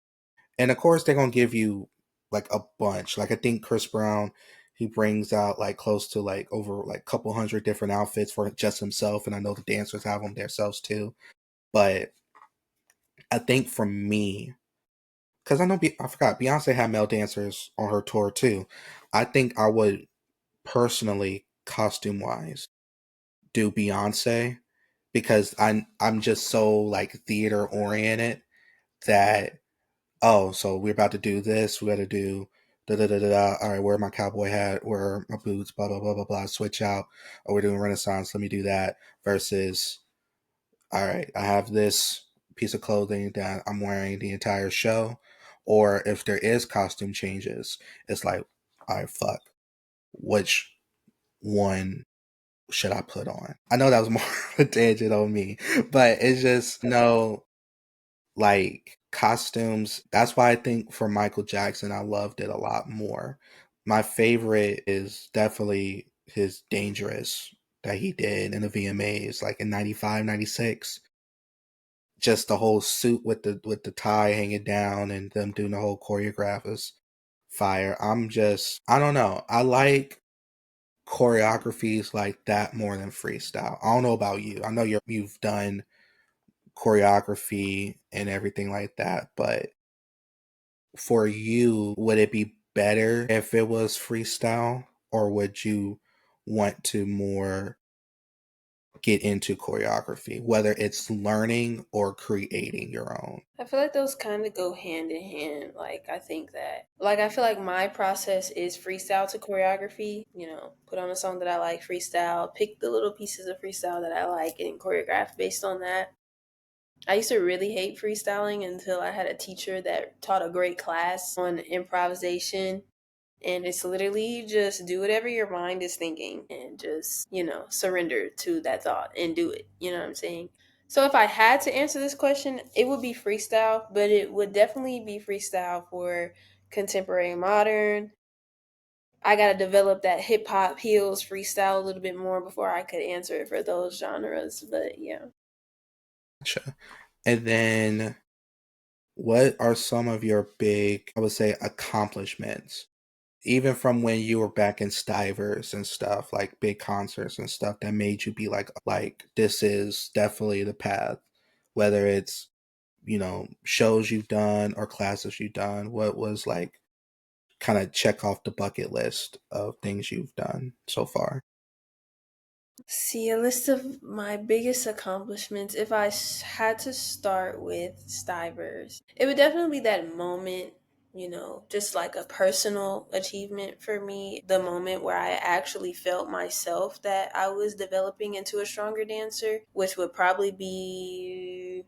And of course they're gonna give you like a bunch, like I think Chris Brown, he brings out like close to like over like a couple hundred different outfits for just himself, and I know the dancers have them themselves too. But I think for me, because I forgot Beyonce had male dancers on her tour too. I think I would personally, costume wise, do Beyonce because I'm just so like theater oriented that, oh, so we're about to do this, we got to do da da da da da. All right, where my cowboy hat, where are my boots, blah blah blah blah blah. Switch out. Oh, we're doing Renaissance. Let me do that. Versus, all right, I have this piece of clothing that I'm wearing the entire show. Or if there is costume changes, it's like, all right, fuck, which one should I put on? I know that was more of a tangent on me, but it's just no, like costumes. That's why I think for Michael Jackson, I loved it a lot more. My favorite is definitely his Dangerous that he did in the VMAs, like in 95, 96. Just the whole suit with the tie hanging down and them doing the whole choreograph is fire. I don't know. I like choreographies like that more than freestyle. I don't know about you. I know you've done choreography and everything like that, but for you, would it be better if it was freestyle, or would you want to more get into choreography, whether it's learning or creating your own? I feel like those kind of go hand in hand. Like, I think that, like, I feel like my process is freestyle to choreography. Put on a song that I like, freestyle, pick the little pieces of freestyle that I like, and choreograph based on that. I used to really hate freestyling until I had a teacher that taught a great class on improvisation. And it's literally just do whatever your mind is thinking and just, surrender to that thought and do it. You know what I'm saying? So if I had to answer this question, it would be freestyle, but it would definitely be freestyle for contemporary modern. I got to develop that hip hop heels freestyle a little bit more before I could answer it for those genres. But yeah. Gotcha. And then what are some of your big, I would say, accomplishments? Even from when you were back in Stivers and stuff, like big concerts and stuff that made you be like this is definitely the path. Whether it's, shows you've done or classes you've done, what was like kind of check off the bucket list of things you've done so far? See, a list of my biggest accomplishments, if I had to start with Stivers, it would definitely be that moment, just like a personal achievement for me. The moment where I actually felt myself that I was developing into a stronger dancer, which would probably be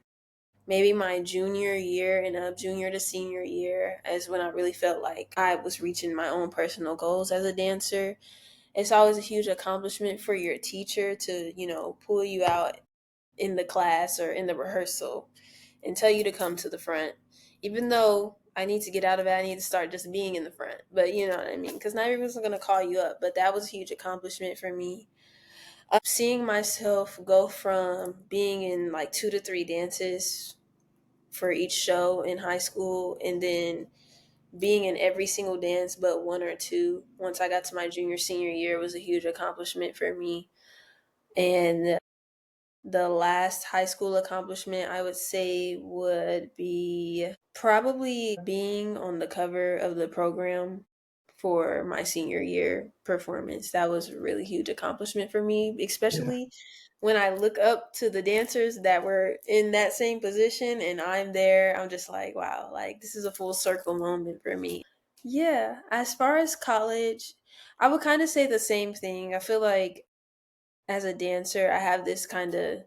maybe my junior year and up junior to senior year, is when I really felt like I was reaching my own personal goals as a dancer. It's always a huge accomplishment for your teacher to, pull you out in the class or in the rehearsal and tell you to come to the front. Even though I need to get out of it, I need to start just being in the front. But you know what I mean? Because not everyone's going to call you up. But that was a huge accomplishment for me. Seeing myself go from being in like 2 to 3 dances for each show in high school and then being in every single dance but one or two once I got to my junior senior year was a huge accomplishment for me. And the last high school accomplishment I would say would be probably being on the cover of the program for my senior year performance. That was a really huge accomplishment for me, Yeah. especially when I look up to the dancers that were in that same position and I'm there. I'm just like, wow, like this is a full circle moment for me. Yeah, as far as college, I would kind of say the same thing. I feel like as a dancer, I have this kind of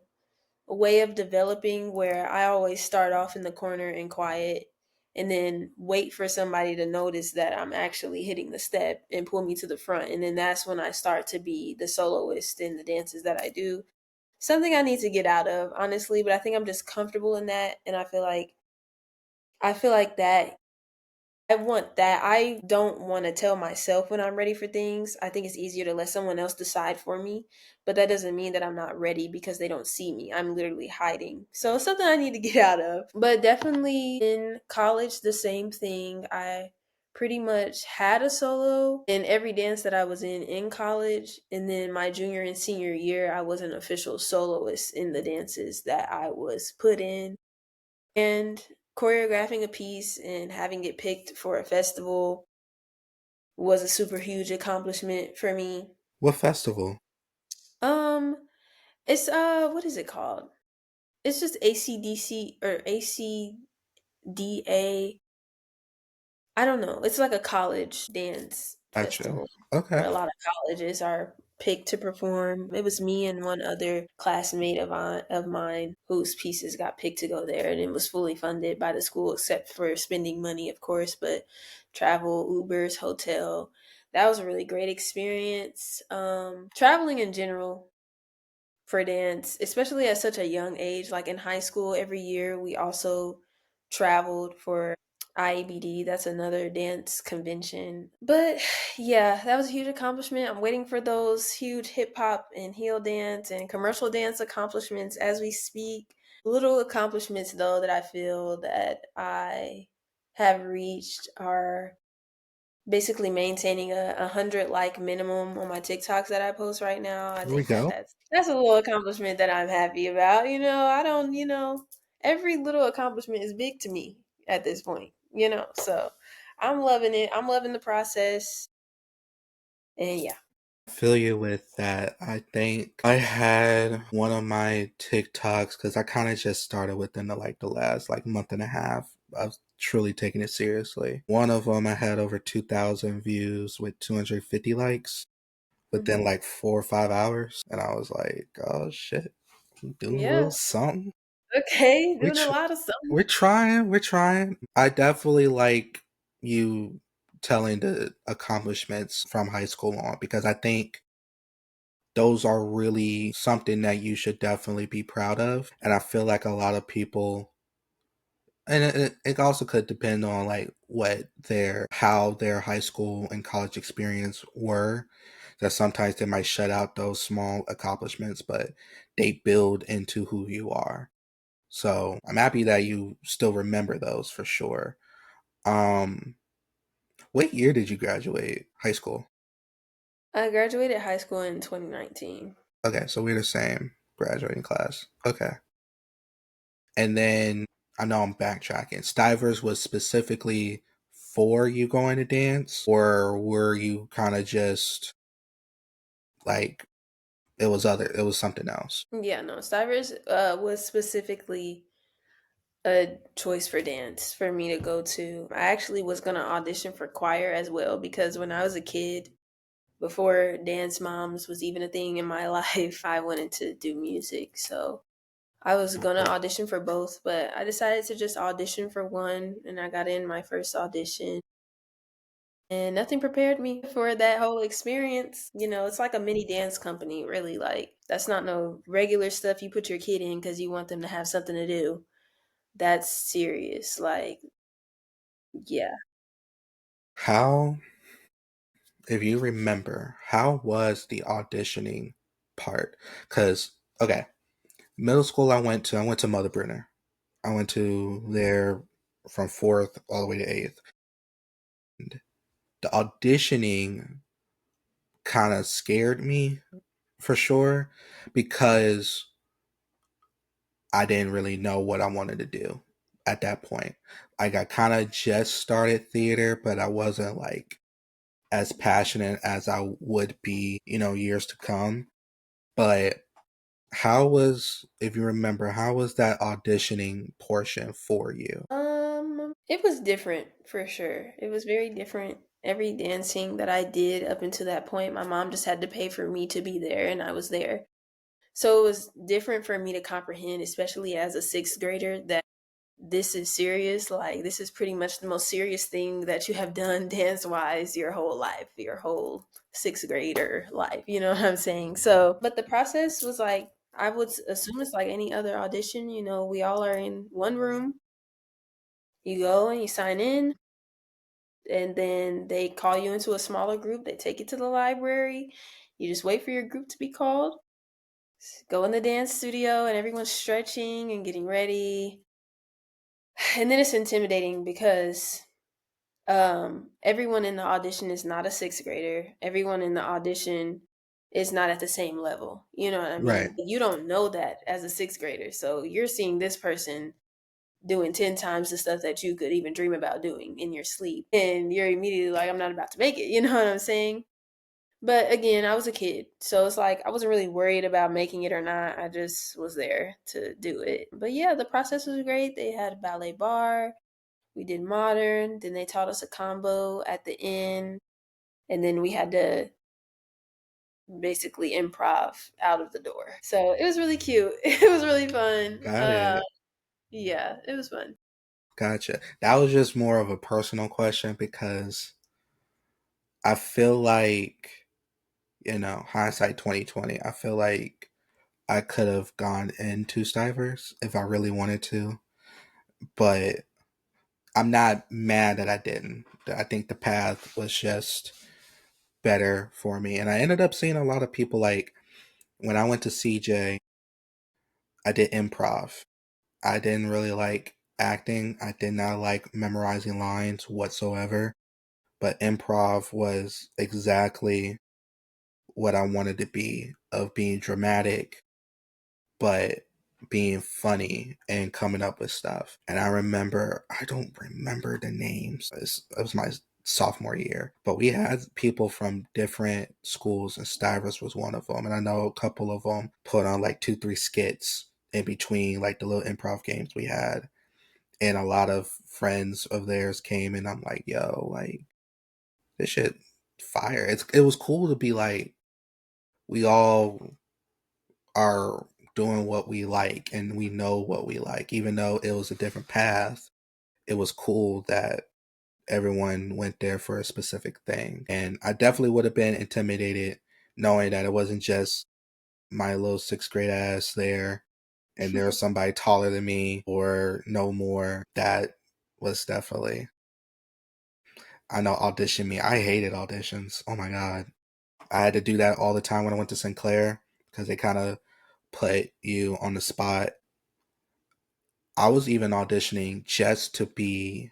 way of developing where I always start off in the corner and quiet and then wait for somebody to notice that I'm actually hitting the step and pull me to the front. And then that's when I start to be the soloist in the dances that I do. Something I need to get out of, honestly, but I think I'm just comfortable in that. And I feel like that I want that. I don't want to tell myself when I'm ready for things. I think it's easier to let someone else decide for me. But that doesn't mean that I'm not ready because they don't see me. I'm literally hiding. So it's something I need to get out of. But definitely in college, the same thing. I pretty much had a solo in every dance that I was in college. And then my junior and senior year, I was an official soloist in the dances that I was put in. And choreographing a piece and having it picked for a festival was a super huge accomplishment for me. What festival? Um, It's what is it called? It's just ACDC or ACDA. I don't know. It's like a college dance Gotcha. festival Okay. where a lot of colleges are picked to perform. It was me and one other classmate of mine whose pieces got picked to go there, and it was fully funded by the school except for spending money, of course, but travel, Ubers, hotel. That was a really great experience. Traveling in general for dance, especially at such a young age, like in high school, every year we also traveled for IABD. That's another dance convention. But yeah, that was a huge accomplishment. I'm waiting for those huge hip hop and heel dance and commercial dance accomplishments as we speak. Little accomplishments, though, that I feel that I have reached are basically maintaining a hundred like minimum on my TikToks that I post right now. I Here we think that go. that's a little accomplishment that I'm happy about. I don't, every little accomplishment is big to me at this point. So I'm loving it. I'm loving the process, and yeah. Feel you with that. I think I had one of my TikToks because I kind of just started within the last like month and a half. I was truly taking it seriously. One of them I had over 2,000 views with 250 likes within Hmm. like 4 or 5 hours, and I was like, "Oh shit, we doing a little Yeah. something." Okay. We Doing a tr- lot of something. we're trying. We're trying. I definitely like you telling the accomplishments from high school on because I think those are really something that you should definitely be proud of. And I feel like a lot of people, and it also could depend on like how their high school and college experience were. That sometimes they might shut out those small accomplishments, but they build into who you are. So I'm happy that you still remember those for sure. Um, what year did you graduate high school? I graduated high school in 2019. Okay, so we're the same graduating class. Okay. And then I know I'm backtracking. Stivers was specifically for you going to dance, or were you kind of just like it was something else? Yeah, no, Stivers was specifically a choice for dance for me to go to. I actually was going to audition for choir as well because when I was a kid, before Dance Moms was even a thing in my life, I wanted to do music. So I was going to audition for both, but I decided to just audition for one and I got in my first audition. And nothing prepared me for that whole experience. It's like a mini dance company, really. Like, that's not no regular stuff you put your kid in because you want them to have something to do. That's serious. Like, yeah. How, if you remember, how was the auditioning part? Because okay, middle school I went to Mother Brunner. I went to there from fourth all the way to eighth. And the auditioning kind of scared me for sure because I didn't really know what I wanted to do at that point. Like I kind of just started theater, but I wasn't like as passionate as I would be, years to come. But if you remember, how was that auditioning portion for you? It was different for sure. It was very different. Every dancing that I did up until that point, my mom just had to pay for me to be there, and I was there. So it was different for me to comprehend, especially as a sixth grader, that this is serious. Like, this is pretty much the most serious thing that you have done dance wise your whole life, your whole sixth grader life. You know what I'm saying? So, but the process was like, I would assume it's like any other audition. We all are in one room. You go and you sign in, and then they call you into a smaller group. They take you to the library. You just wait for your group to be called. Go in the dance studio, and everyone's stretching and getting ready. And then it's intimidating because everyone in the audition is not a sixth grader. Everyone in the audition is not at the same level. You know what I Right. mean? You don't know that as a sixth grader. So you're seeing this person doing 10 times the stuff that you could even dream about doing in your sleep. And you're immediately like, I'm not about to make it. You know what I'm saying? But again, I was a kid, so it's like I wasn't really worried about making it or not. I just was there to do it. But yeah, the process was great. They had a ballet bar. We did modern. Then they taught us a combo at the end. And then we had to basically improv out of the door. So it was really cute. It was really fun. Got it. Yeah, it was fun. Gotcha. That was just more of a personal question because I feel like, hindsight 2020, I feel like I could have gone into Stivers if I really wanted to, but I'm not mad that I didn't. I think the path was just better for me. And I ended up seeing a lot of people like when I went to CJ, I did improv. I didn't really like acting. I did not like memorizing lines whatsoever. But improv was exactly what I wanted to be, of being dramatic, but being funny and coming up with stuff. And I don't remember the names. It was my sophomore year, but we had people from different schools, and Stivers was one of them. And I know a couple of them put on like 2, 3 skits in between like the little improv games we had. And a lot of friends of theirs came, and I'm like, yo, like, this shit fire. It was cool to be like, we all are doing what we like and we know what we like. Even though it was a different path, it was cool that everyone went there for a specific thing. And I definitely would have been intimidated knowing that it wasn't just my little sixth grade ass there and there was somebody taller than me or no more. That was definitely, I know, audition me. I hated auditions. Oh my God. I had to do that all the time when I went to Sinclair because they kind of put you on the spot. I was even auditioning just to be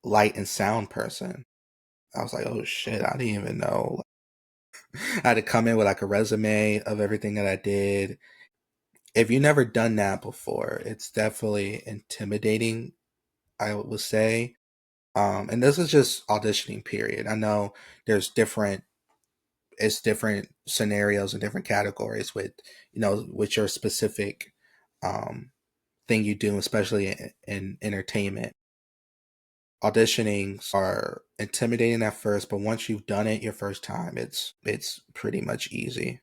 light and sound person. I was like, oh shit, I didn't even know. I had to come in with like a resume of everything that I did. If you never done that before, it's definitely intimidating, I would say. And this is just auditioning period. I know there's different scenarios and different categories with, with your specific um, thing you do, especially in entertainment. Auditionings are intimidating at first, but once you've done it your first time, it's pretty much easy.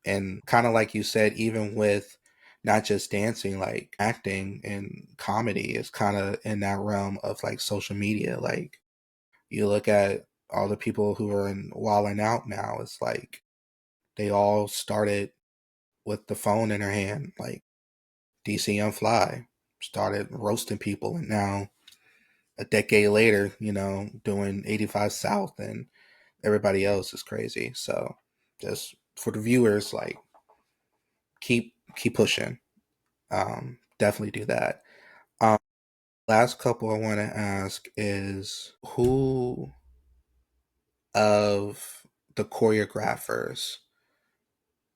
And kind of like you said, even with not just dancing, like acting and comedy is kind of in that realm of like social media. Like you look at all the people who are in Wild 'N Out now, it's like they all started with the phone in their hand. Like DC Young Fly started roasting people, and now a decade later, doing 85 South, and everybody else is crazy. So just for the viewers, like keep pushing. Definitely do that. Um, Last couple I want to ask is who of the choreographers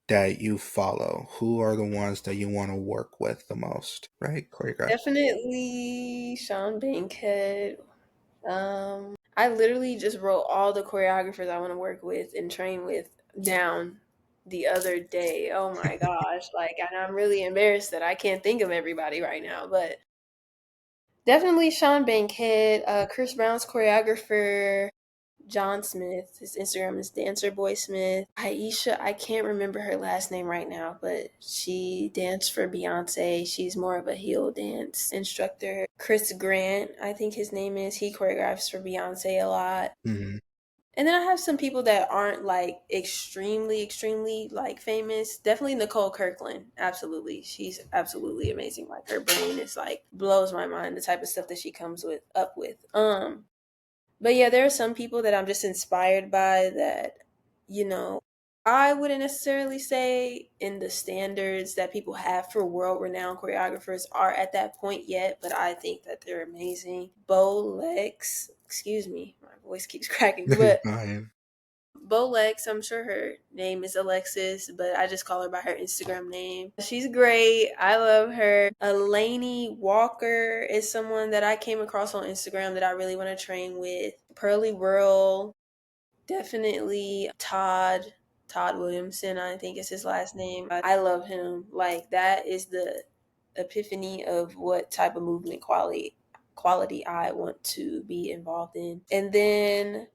that you follow, who are the ones that you want to work with the most, right? Choreograph. Definitely Sean Bankhead. I literally just wrote all the choreographers I want to work with and train with down the other day. Oh my gosh. Like, and I'm really embarrassed that I can't think of everybody right now, but definitely Sean Bankhead, Chris Brown's choreographer, John Smith. His Instagram is Dancer Boy Smith. Aisha, I can't remember her last name right now, but she danced for Beyonce. She's more of a heel dance instructor. Chris Grant, I think his name is. He choreographs for Beyonce a lot. Mm-hmm. And then I have some people that aren't like extremely like famous. Definitely Nicole Kirkland. Absolutely. She's absolutely amazing. Like her brain is like blows my mind, the type of stuff that she comes with up with. But yeah, there are some people that I'm just inspired by that, you know, I wouldn't necessarily say in the standards that people have for world renowned choreographers are at that point yet, but I think that they're amazing. Bo Lex, excuse me, my voice keeps cracking, but Fine. Bo Lex, I'm sure her name is Alexis, but I just call her by her Instagram name. She's great. I love her. Elaney Walker is someone that I came across on Instagram that I really want to train with. Pearly Whirl. Definitely Todd Williamson, I think is his last name. I love him. Like, that is the epiphany of what type of movement quality I want to be involved in. And then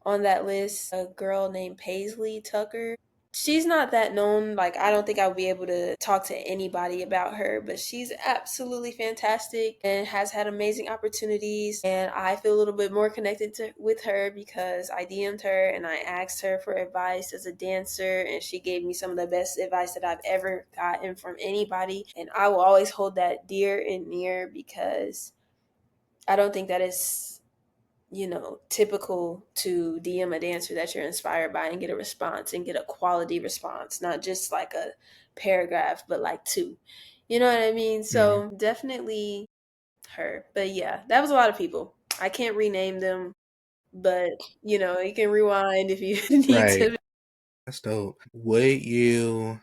on that list, a girl named Paisley Tucker. She's not that known. Like, I don't think I would be able to talk to anybody about her, but she's absolutely fantastic and has had amazing opportunities. And I feel a little bit more connected with her because I DM'd her and I asked her for advice as a dancer, and she gave me some of the best advice that I've ever gotten from anybody. And I will always hold that dear and near because I don't think that is, typical to DM a dancer that you're inspired by and get a response and get a quality response, not just like a paragraph, but like two. You know what I mean? Mhm. So definitely her. But yeah, that was a lot of people. I can't rename them, but you can rewind if you need Right. to. That's dope. Would you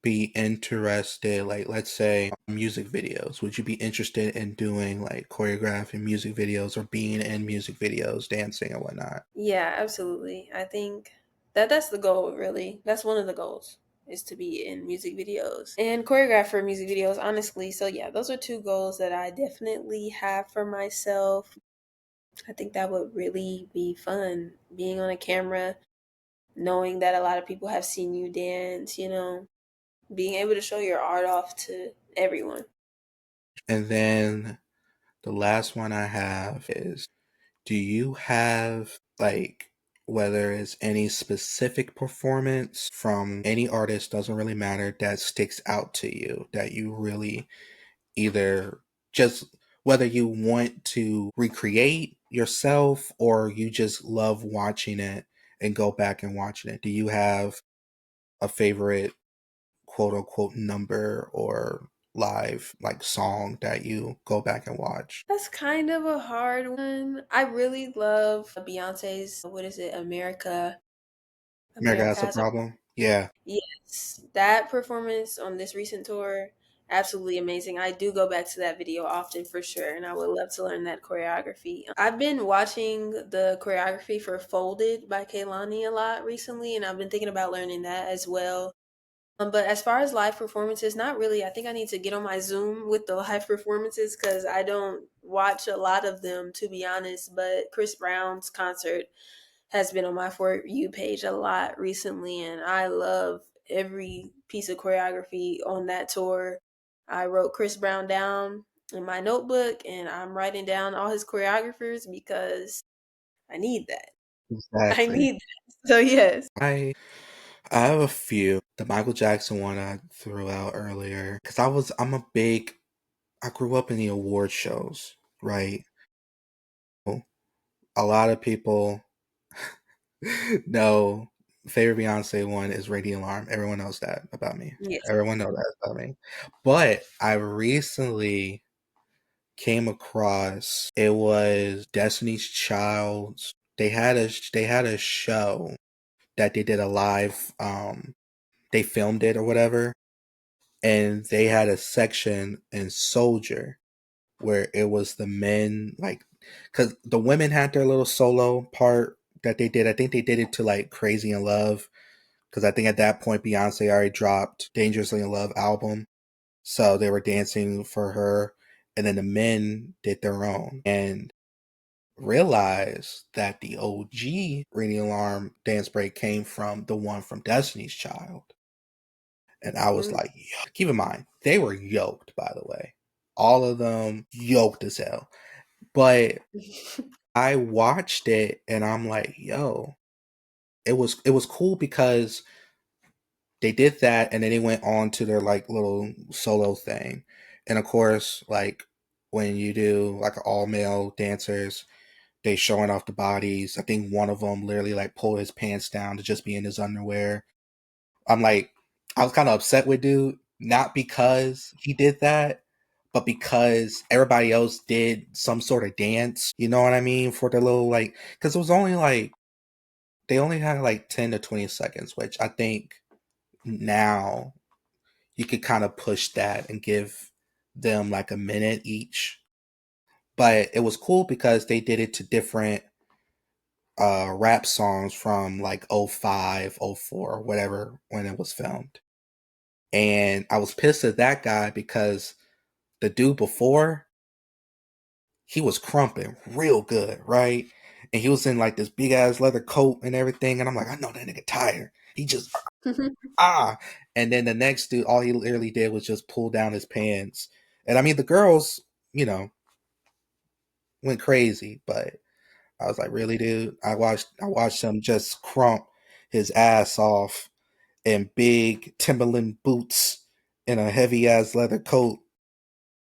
be interested, like, let's say music videos? Would you be interested in doing like choreographing music videos or being in music videos, dancing and whatnot? Yeah, absolutely. I think that's the goal, really. That's one of the goals, is to be in music videos and choreograph for music videos, honestly. So yeah, those are two goals that I definitely have for myself. I think that would really be fun, being on a camera, knowing that a lot of people have seen you dance, being able to show your art off to everyone. And then the last one I have is, do you have like, whether it's any specific performance from any artist, doesn't really matter, that sticks out to you, that you really either just, whether you want to recreate yourself or you just love watching it and go back and watching it? Do you have a favorite quote unquote number or live like song that you go back and watch? That's kind of a hard one. I really love Beyonce's, what is it, America America Has a Has a. Problem? Yeah. Yes, that performance on this recent tour, absolutely amazing. I do go back to that video often for sure, and I would love to learn that choreography. I've been watching the choreography for Folded by Kaylani a lot recently, and I've been thinking about learning that as well. But as far as live performances, not really. I think I need to get on my Zoom with the live performances because I don't watch a lot of them, to be honest. But Chris Brown's concert has been on my For You page a lot recently, and I love every piece of choreography on that tour. I wrote Chris Brown down in my notebook, and I'm writing down all his choreographers because I need that. I Exactly. need that. So, yes. I have a few. The Michael Jackson one I threw out earlier because I grew up in the award shows, right? A lot of people know favorite Beyonce one is Radio Alarm. Everyone knows that about me. Yes. Everyone knows that about me. But I recently came across, it was Destiny's Child's. They had a show that they did a live, they filmed it or whatever, and they had a section in Soldier where it was the men, like, because the women had their little solo part that they did. I think they did it to like Crazy in Love, because I think at that point Beyonce already dropped Dangerously in Love album, so they were dancing for her, and then the men did their own, and realized that the OG Ring Alarm dance break came from the one from Destiny's Child. And I was Mm. like, keep in mind, they were yoked, by the way. All of them yoked as hell. But I watched it and I'm like, yo, it was cool because they did that and then they went on to their like little solo thing. And of course, like when you do like all male dancers, they showing off the bodies. I think one of them literally like pulled his pants down to just be in his underwear. I'm like, I was kind of upset with dude, not because he did that, but because everybody else did some sort of dance. You know what I mean? For the little like, because it was only like they only had like 10 to 20 seconds, which I think now you could kind of push that and give them like a minute each. But it was cool because they did it to different rap songs from like '05, '04, whatever, when it was filmed. And I was pissed at that guy because the dude before, he was crumping real good, right? And he was in like this big ass leather coat and everything. And I'm like, I know that nigga tired. He just, ah. And then the next dude, all he literally did was just pull down his pants. And I mean, the girls, you know, went crazy, but I was like, really, dude? I watched him just crump his ass off in big Timberland boots and a heavy ass leather coat,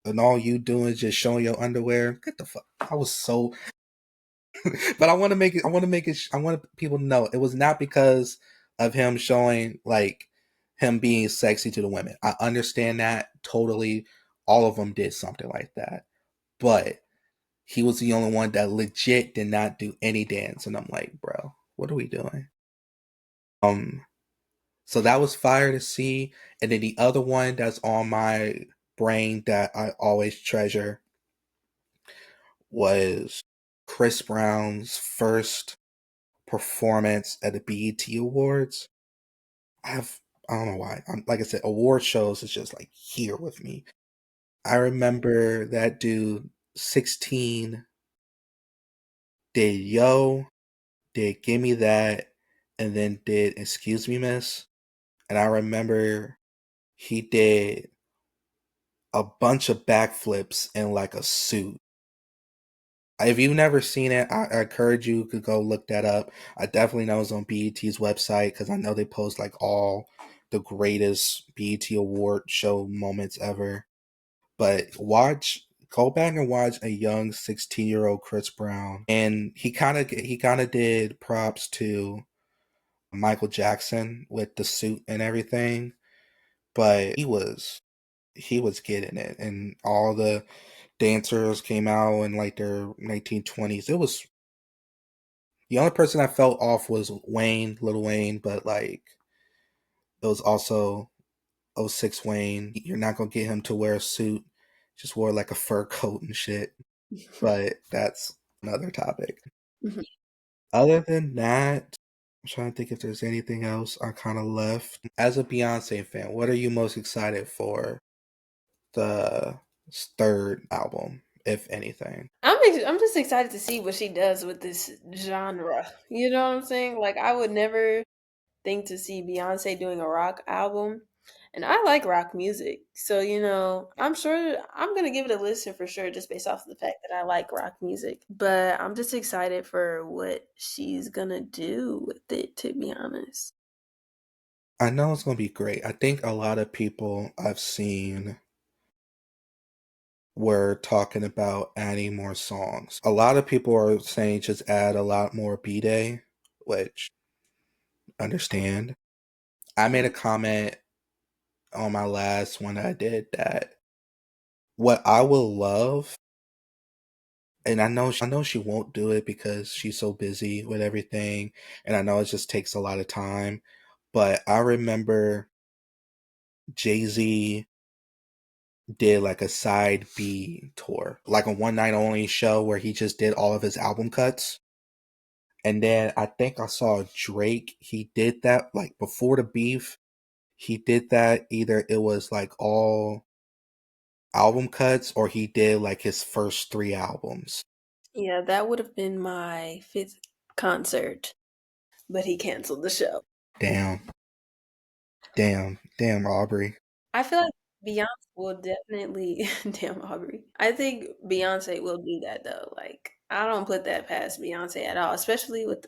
and all you doing is just showing your underwear. Get the fuck. I was so, but I want to make it. I want to make it. I want people to know it was not because of him showing like him being sexy to the women. I understand that totally. All of them did something like that, but he was the only one that legit did not do any dance, and I'm like, bro, what are we doing? Um, so that was fire to see, and then the other one that's on my brain that I always treasure was Chris Brown's first performance at the BET Awards. I don't know why. Like I said, award shows is just like here with me. I remember that dude 16 did Yo, did Gimme That, and then did Excuse Me Miss. And I remember he did a bunch of backflips in like a suit. If you've never seen it, I encourage you to go look that up. I definitely know it's on BET's website because I know they post like all the greatest BET award show moments ever. But go back and watch a young 16-year-old Chris Brown, and he kind of did props to Michael Jackson with the suit and everything, but he was getting it, and all the dancers came out in like their 1920s. It was the only person I felt off was Wayne, Little Wayne, but like it was also '06 Wayne. You're not gonna get him to wear a suit. Just wore like a fur coat and shit. But that's another topic. Other than that, I'm trying to think if there's anything else I kind of left. As a Beyonce fan, what are you most excited for the third album, if anything? I'm just excited to see what she does with this genre. You know what I'm saying? Like I would never think to see Beyonce doing a rock album. And I like rock music. So, I'm sure I'm going to give it a listen for sure just based off of the fact that I like rock music. But I'm just excited for what she's going to do with it, to be honest. I know it's going to be great. I think a lot of people I've seen were talking about adding more songs. A lot of people are saying just add a lot more B-Day, which I understand. I made a comment on my last one that I did that what I will love, and I know she won't do it because she's so busy with everything, and I know it just takes a lot of time, but I remember Jay-Z did like a side B tour, like a one night only show where he just did all of his album cuts. And then I think I saw Drake, he did that like before the beef. He did that either it was like all album cuts or he did like his first three albums. Yeah, that would have been my fifth concert, but he canceled the show. Damn, damn, Aubrey. I feel like Beyonce will definitely, damn Aubrey. I think Beyonce will do that though. Like, I don't put that past Beyonce at all, especially with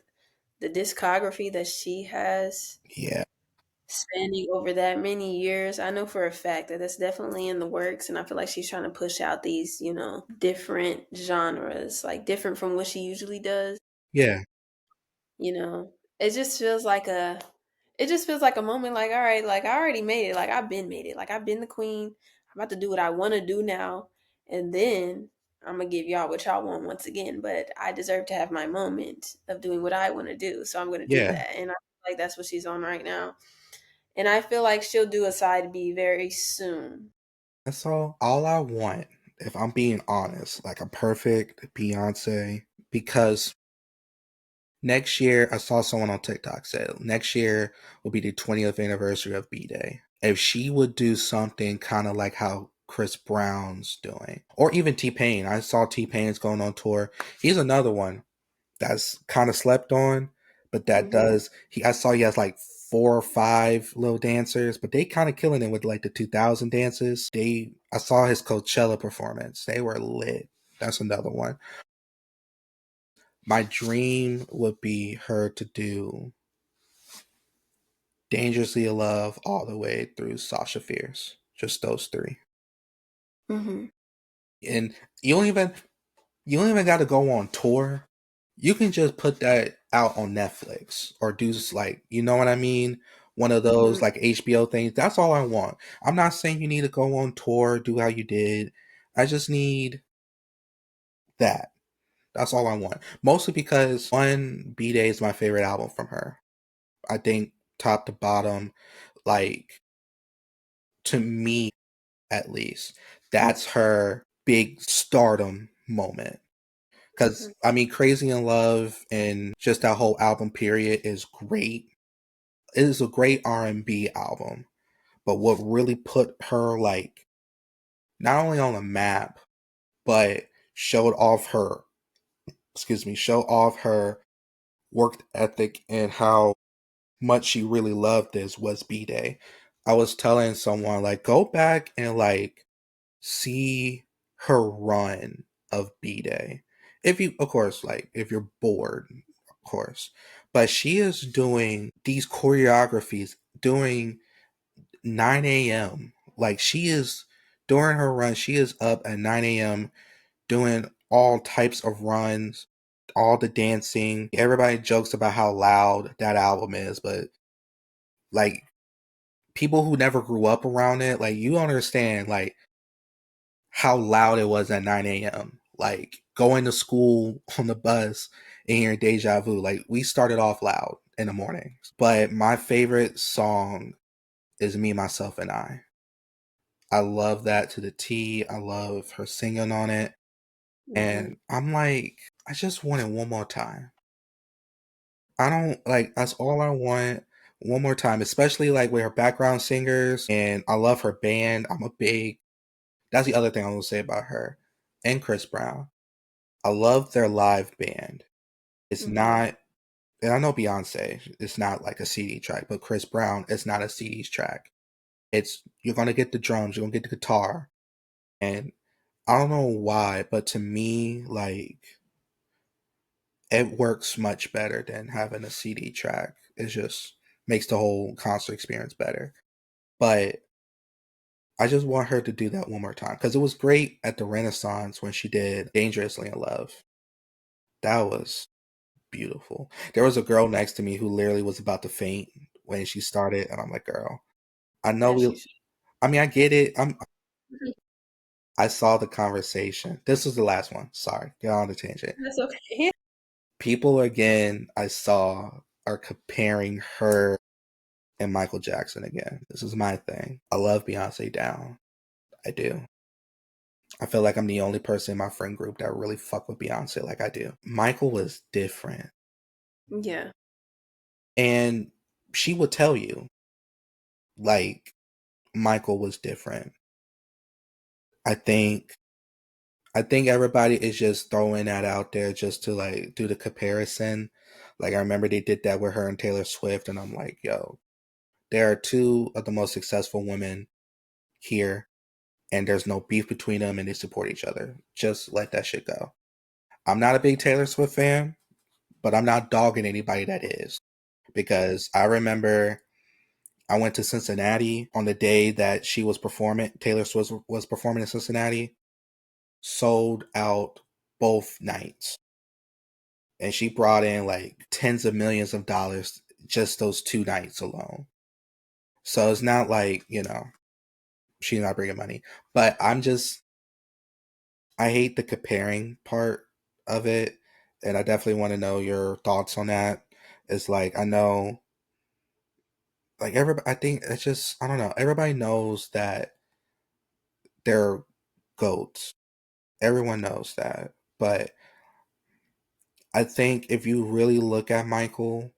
the discography that she has Yeah, spanning over that many years. I know for a fact that that's definitely in the works, and I feel like she's trying to push out these, different genres, like different from what she usually does. yeah, You know, it just feels like a moment like, all right, like I already made it. Like I've been made it. Like I've been the queen. I'm about to do what I want to do now. And then I'm going to give y'all what y'all want once again. But I deserve to have my moment of doing what I want to do. So I'm going to do yeah. that. And I feel like that's what she's on right now. And I feel like she'll do a side B very soon. That's all I want, if I'm being honest, like a perfect Beyonce, because Next year, I saw someone on TikTok said next year will be the 20th anniversary of B Day. If she would do something kind of like how Chris Brown's doing, or even T Pain, I saw T Pain's going on tour. He's another one that's kind of slept on, but that does I saw he has like 4 or 5 little dancers, but they kind of killing it with like the 2000 dances. I saw his Coachella performance. They were lit. That's another one. My dream would be her to do Dangerously in Love all the way through Sasha Fierce. Just those three. Mm-hmm. And you don't even got to go on tour. You can just put that out on Netflix or do like, you know what I mean? One of those like HBO things. That's all I want. I'm not saying you need to go on tour, do how you did. I just need that. That's all I want. Mostly because one, B Day is my favorite album from her. I think top to bottom, like to me at least, that's her big stardom moment. Because I mean, Crazy in Love and just that whole album period is great. It is a great R&B album. But what really put her like not only on the map, but showed off her show off her work ethic and how much she really loved this was B Day. I was telling someone like go back and like see her run of B Day. If you of course like if you're bored, of course. But she is doing these choreographies during 9 a.m. Like she is during her run, she is up at 9 a.m. doing all types of runs, all the dancing. Everybody jokes about how loud that album is, but like people who never grew up around it, like you understand like how loud it was at 9 a.m. Like going to school on the bus and hearing Deja Vu. Like we started off loud in the mornings. But my favorite song is Me, Myself, and I. I love that to the T. I love her singing on it. And I'm like, I just want it one more time. I don't like that's all I want one more time, especially like with her background singers and I love her band. That's the other thing I will say about her and Chris Brown. I love their live band. It's not and I know Beyonce, it's not like a CD track, but Chris Brown, it's not a CD track. It's you're gonna get the drums, you're gonna get the guitar. And I don't know why, but to me, like it works much better than having a CD track. It just makes the whole concert experience better. But I just want her to do that one more time because it was great at the Renaissance when she did Dangerously in Love. That was beautiful. There was a girl next to me who literally was about to faint when she started, and I'm like, girl, I know As you we. I mean, I get it. I saw the conversation. This was the last one. Sorry, get on the tangent. That's okay. People again, I saw are comparing her and Michael Jackson again. This is my thing. I love Beyonce down. I do. I feel like I'm the only person in my friend group that really fuck with Beyonce like I do. Michael was different. Yeah. And she would tell you, like, Michael was different. I think everybody is just throwing that out there just to like do the comparison. Like I remember they did that with her and Taylor Swift, and I'm like, yo, there are two of the most successful women here, and there's no beef between them, and they support each other. Just let that shit go. I'm not a big Taylor Swift fan, but I'm not dogging anybody that is. Because I remember I went to Cincinnati on the day that she was performing. Taylor Swift was performing in Cincinnati. Sold out both nights. And she brought in like tens of millions of dollars just those 2 nights alone. So it's not like, she's not bringing money. But I hate the comparing part of it. And I definitely want to know your thoughts on that. It's like, I know, like, everybody, I think it's just, I don't know. Everybody knows that they're goats. Everyone knows that. But I think if you really look at Michael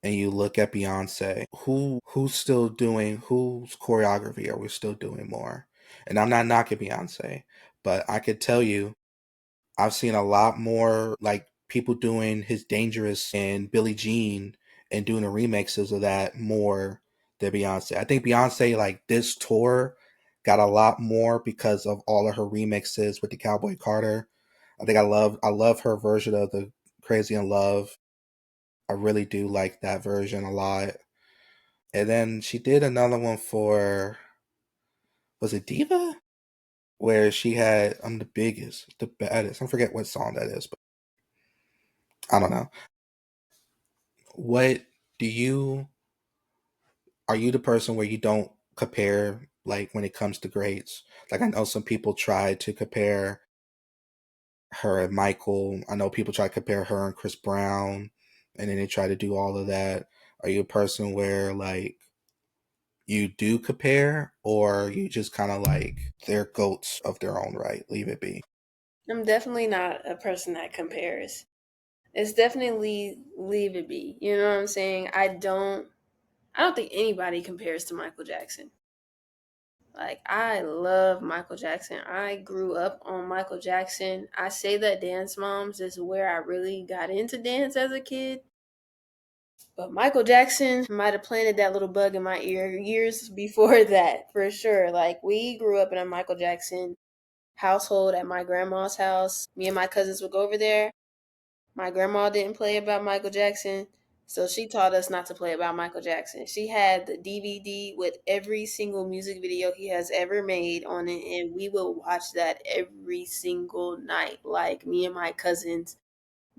and you look at Beyonce, who's still doing whose choreography are we still doing more? And I'm not knocking Beyonce, but I could tell you I've seen a lot more like people doing his Dangerous and Billie Jean and doing the remixes of that more than Beyonce. I think Beyonce like this tour got a lot more because of all of her remixes with the Cowboy Carter. I think I love her version of the Crazy in Love. I really do like that version a lot. And then she did another one for, was it Diva? Where she had I'm the biggest, the baddest. I forget what song that is, but I don't know. What do you are you the person where you don't compare like when it comes to grades? Like I know some people try to compare her and Michael. I know people try to compare her and Chris Brown and then they try to do all of that. Are you a person where like you do compare or you just kind of like they're goats of their own right, leave it be? I'm definitely not a person that compares. It's definitely leave it be. You know what I'm saying? I don't think anybody compares to Michael Jackson. Like, I love Michael Jackson. I grew up on Michael Jackson. I say that Dance Moms is where I really got into dance as a kid. But Michael Jackson might have planted that little bug in my ear years before that, for sure. Like, we grew up in a Michael Jackson household at my grandma's house. Me and my cousins would go over there. My grandma didn't play about Michael Jackson, so she taught us not to play about Michael Jackson. She had the DVD with every single music video he has ever made on it, and we would watch that every single night, like me and my cousins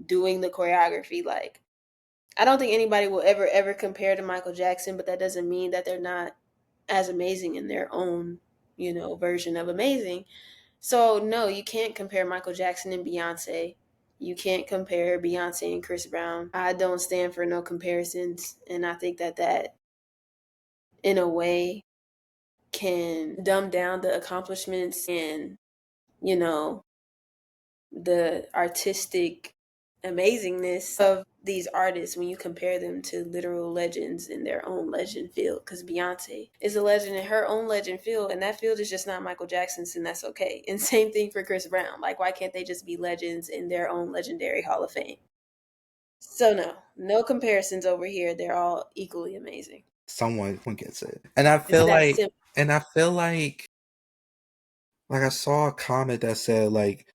doing the choreography. Like, I don't think anybody will ever compare to Michael Jackson, but that doesn't mean that they're not as amazing in their own, version of amazing. So no, you can't compare Michael Jackson and Beyonce. You can't compare Beyonce and Chris Brown. I don't stand for no comparisons, and I think that in a way can dumb down the accomplishments and, you know, the artistic amazingness of these artists when you compare them to literal legends in their own legend field. Because Beyonce is a legend in her own legend field, and that field is just not Michael Jackson's, and that's okay. And same thing for Chris Brown. Like, why can't they just be legends in their own legendary Hall of Fame? So no, no comparisons over here. They're all equally amazing. Someone gets it. And I It's feel that like simple. and I feel like I saw a comment that said like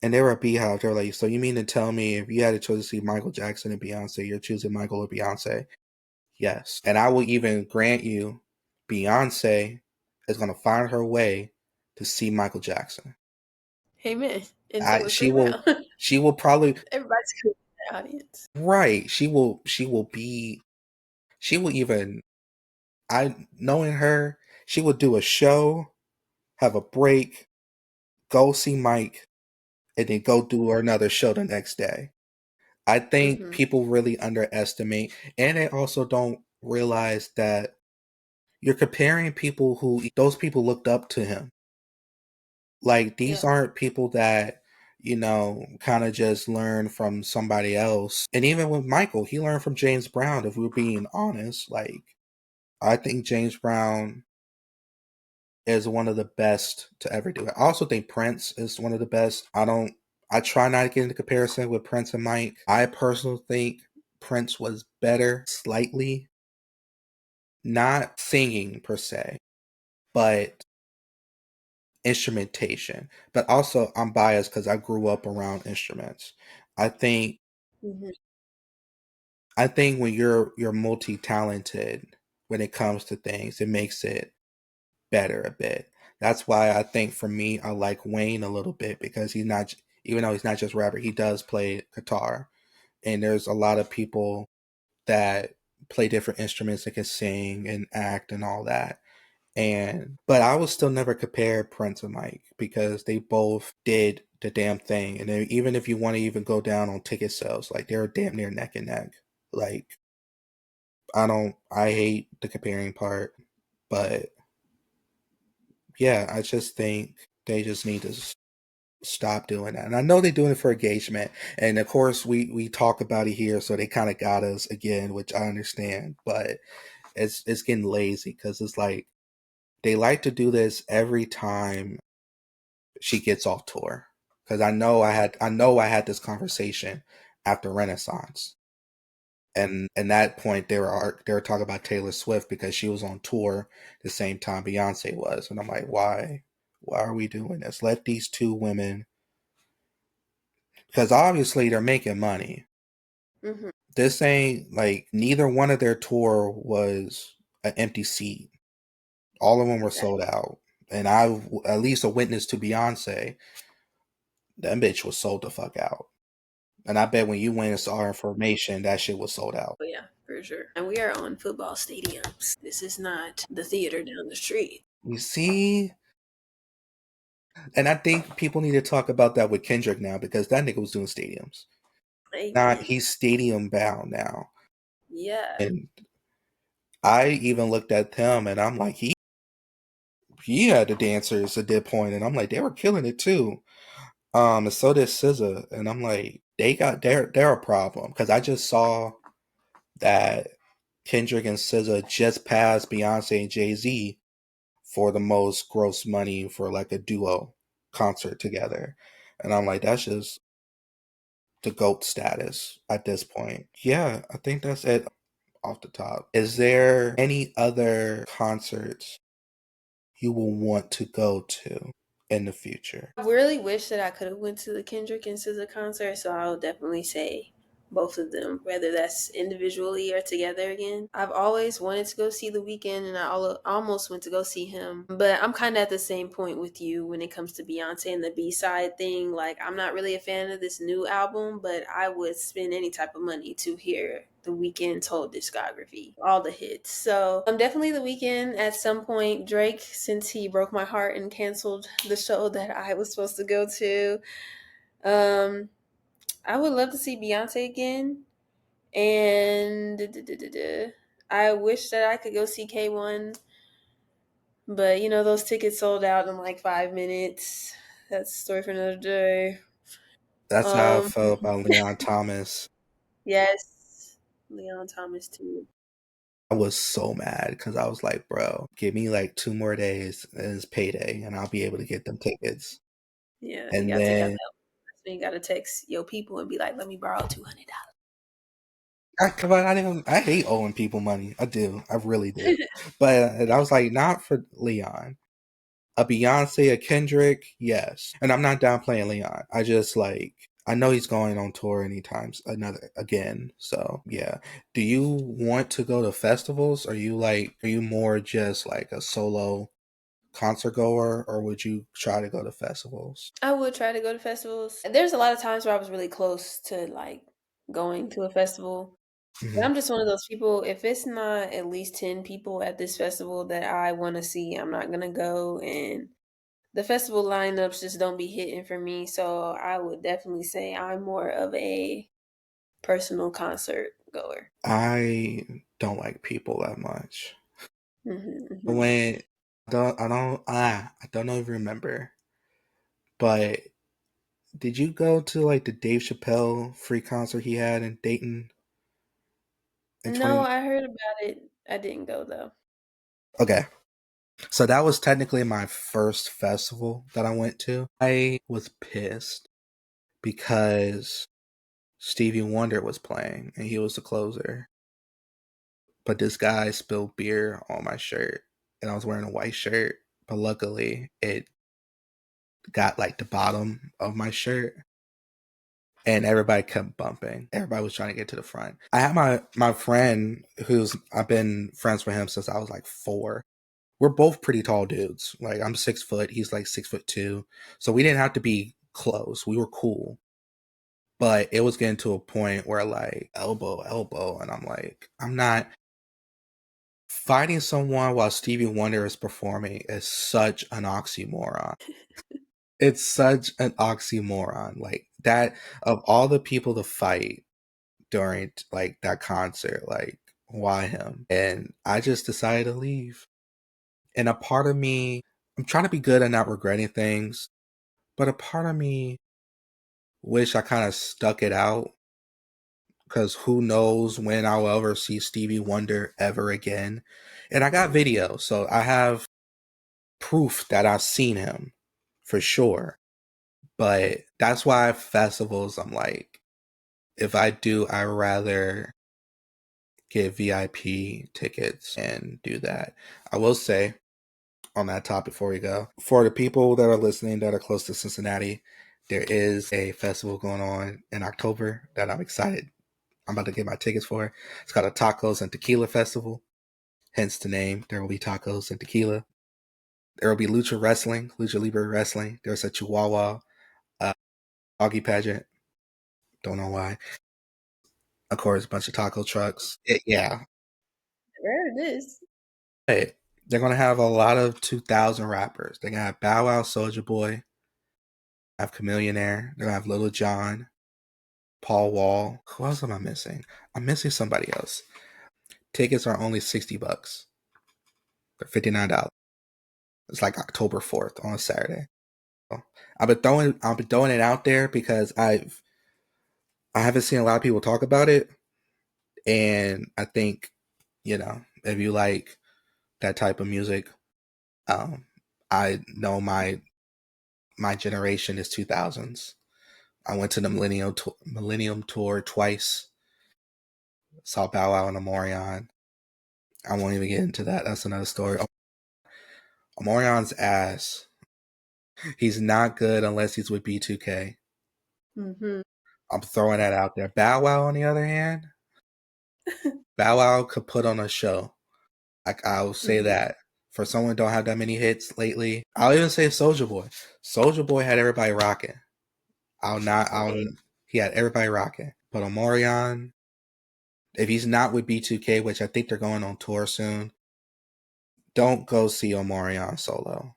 and they were a Beehive. They were like, so you mean to tell me if you had a choice to see Michael Jackson and Beyonce, you're choosing Michael or Beyonce? Yes. And I will even grant you, Beyonce is going to find her way to see Michael Jackson. Amen. And so is She Chris will, Brown. she will probably, Everybody's cool in the audience. right. She will even, knowing her, she will do a show, have a break, go see Mike, and then go do another show the next day. I think Hmm. people really underestimate, and they also don't realize that you're comparing people who those people looked up to him. Like these Yeah. aren't people that, kind of just learn from somebody else. And even with Michael, he learned from James Brown, if we're being honest. Like, I think James Brown is one of the best to ever do it. I also think Prince is one of the best. I try not to get into comparison with Prince and Mike. I personally think Prince was better slightly, not singing per se, but instrumentation. But also I'm biased because I grew up around instruments. I think Hmm. I think when you're multi-talented when it comes to things, it makes it better a bit. That's why I think for me I like Wayne a little bit because he's not even though he's not just rapper, he does play guitar. And there's a lot of people that play different instruments and can sing and act and all that. And but I would still never compare Prince and Mike because they both did the damn thing. And even if you want to even go down on ticket sales, like they're damn near neck and neck. Like I hate the comparing part, but yeah, I just think they just need to stop doing that. And I know they're doing it for engagement. And of course, we talk about it here, so they kind of got us again, which I understand. But it's getting lazy because it's like they like to do this every time she gets off tour. Because I know I had this conversation after Renaissance, and at that point they were talking about Taylor Swift because she was on tour the same time Beyonce was, and I'm like, why are we doing this? Let these two women, because obviously they're making money. Hmm. This ain't like neither one of their tour was an empty seat. All of them were sold Exactly. out, and I at least a witness to Beyonce. That bitch was sold the fuck out. And I bet when you went and saw her information, that shit was sold out. But yeah, for sure. And we are on football stadiums. This is not the theater down the street. You see? And I think people need to talk about that with Kendrick now because that nigga was doing stadiums. Not Amen. he's stadium bound now. Yeah. And I even looked at him and I'm like, he had the dancers at that point, and I'm like, they were killing it too. And so did SZA, and I'm like, they're a problem because I just saw that Kendrick and SZA just passed Beyonce and Jay-Z for the most gross money for like a duo concert together. And I'm like, that's just the GOAT status at this point. Yeah, I think that's it off the top. Is there any other concerts you will want to go to in the future? I really wish that I could have went to the Kendrick and SZA concert, so I would definitely say both of them, whether that's individually or together again. I've always wanted to go see The Weeknd, and almost went to go see him. But I'm kind of at the same point with you when it comes to Beyonce and the B-side thing. Like, I'm not really a fan of this new album, but I would spend any type of money to hear The Weeknd's whole discography, all the hits. So I'm definitely The Weeknd at some point. Drake, since he broke my heart and canceled the show that I was supposed to go to. Um, I would love to see Beyonce again, and I wish that I could go see K1, but you know those tickets sold out in like 5 minutes. That's a story for another day. That's how I Um, felt about Leon Thomas. yes, Leon Thomas too. I was so mad because I was like, bro, give me like 2 more days and it's payday and I'll be able to get them tickets. Yeah, you And gotta take out then that. So you gotta text your people and be like, "Let me borrow $200." I hate owing people money. I do. I really do. But I was like, not for Leon. A Beyonce, a Kendrick, yes. And I'm not downplaying Leon. I just like I know he's going on tour anytime another again. So yeah. Do you want to go to festivals? Are you more just like a solo concert goer or would you try to go to festivals? I would try to go to festivals. There's a lot of times where I was really close to like going to a festival. But Hmm. I'm just one of those people, if it's not at least 10 people at this festival that I want to see, I'm not going to go. And the festival lineups just don't be hitting for me. So I would definitely say I'm more of a personal concert goer. I don't like people that much. Hmm. Hmm. When I don't even remember. But did you go to like the Dave Chappelle free concert he had in Dayton in No, 20? I heard about it. I didn't go though. Okay. So that was technically my first festival that I went to. I was pissed because Stevie Wonder was playing and he was the closer. But this guy spilled beer on my shirt and I was wearing a white shirt. But luckily it got like the bottom of my shirt and everybody kept bumping. Everybody was trying to get to the front. I had my friend who's I've been friends with him since I was like 4. We're both pretty tall dudes. Like I'm 6 foot, he's like 6'2". So we didn't have to be close. We were cool. But it was getting to a point where like elbow, and I'm like, I'm not fighting someone while Stevie Wonder is performing is such an oxymoron. It's such an oxymoron. Like that of all the people to fight during like that concert, like why him? And I just decided to leave. And a part of me, I'm trying to be good at not regretting things, But a part of me wish I kind of stuck it out, because who knows when I'll ever see Stevie Wonder ever again. And I got video, so I have proof that I've seen him for sure. But that's why festivals, I'm like, if I do, I rather get VIP tickets and do that. I will say on that topic before we go, for the people that are listening that are close to Cincinnati, there is a festival going on in October that I'm excited. I'm about to get my tickets for. It's called a Tacos and Tequila Festival. Hence the name. There will be tacos and tequila. There will be Lucha Libre Wrestling. There's a Chihuahua doggy pageant. Don't know why. Of course, a bunch of taco trucks. Yeah. Where it is? But they're going to have a lot of 2000 rappers. They're going to have Bow Wow, Soulja Boy, have Chameleon Air. They're going to have Little John, Paul Wall. Who else am I missing? I'm missing somebody else. Tickets are only $60. They're $59. It's like October 4th on a Saturday. So I've been throwing it out there because I haven't seen a lot of people talk about it, and I think, if you like that type of music, I know my generation is 2000s. I went to the Millennium Tour twice. Saw Bow Wow and Omarion. I won't even get into that. That's another story. Omarion's ass. He's not good unless he's with B2K. Mm-hmm. I'm throwing that out there. Bow Wow, on the other hand, Bow Wow could put on a show. I'll say Mm-hmm. that. For someone who don't have that many hits lately, I'll even say Soulja Boy. Soulja Boy had everybody rocking. Okay. He had everybody rocking. But Omarion, if he's not with B2K, which I think they're going on tour soon, don't go see Omarion solo.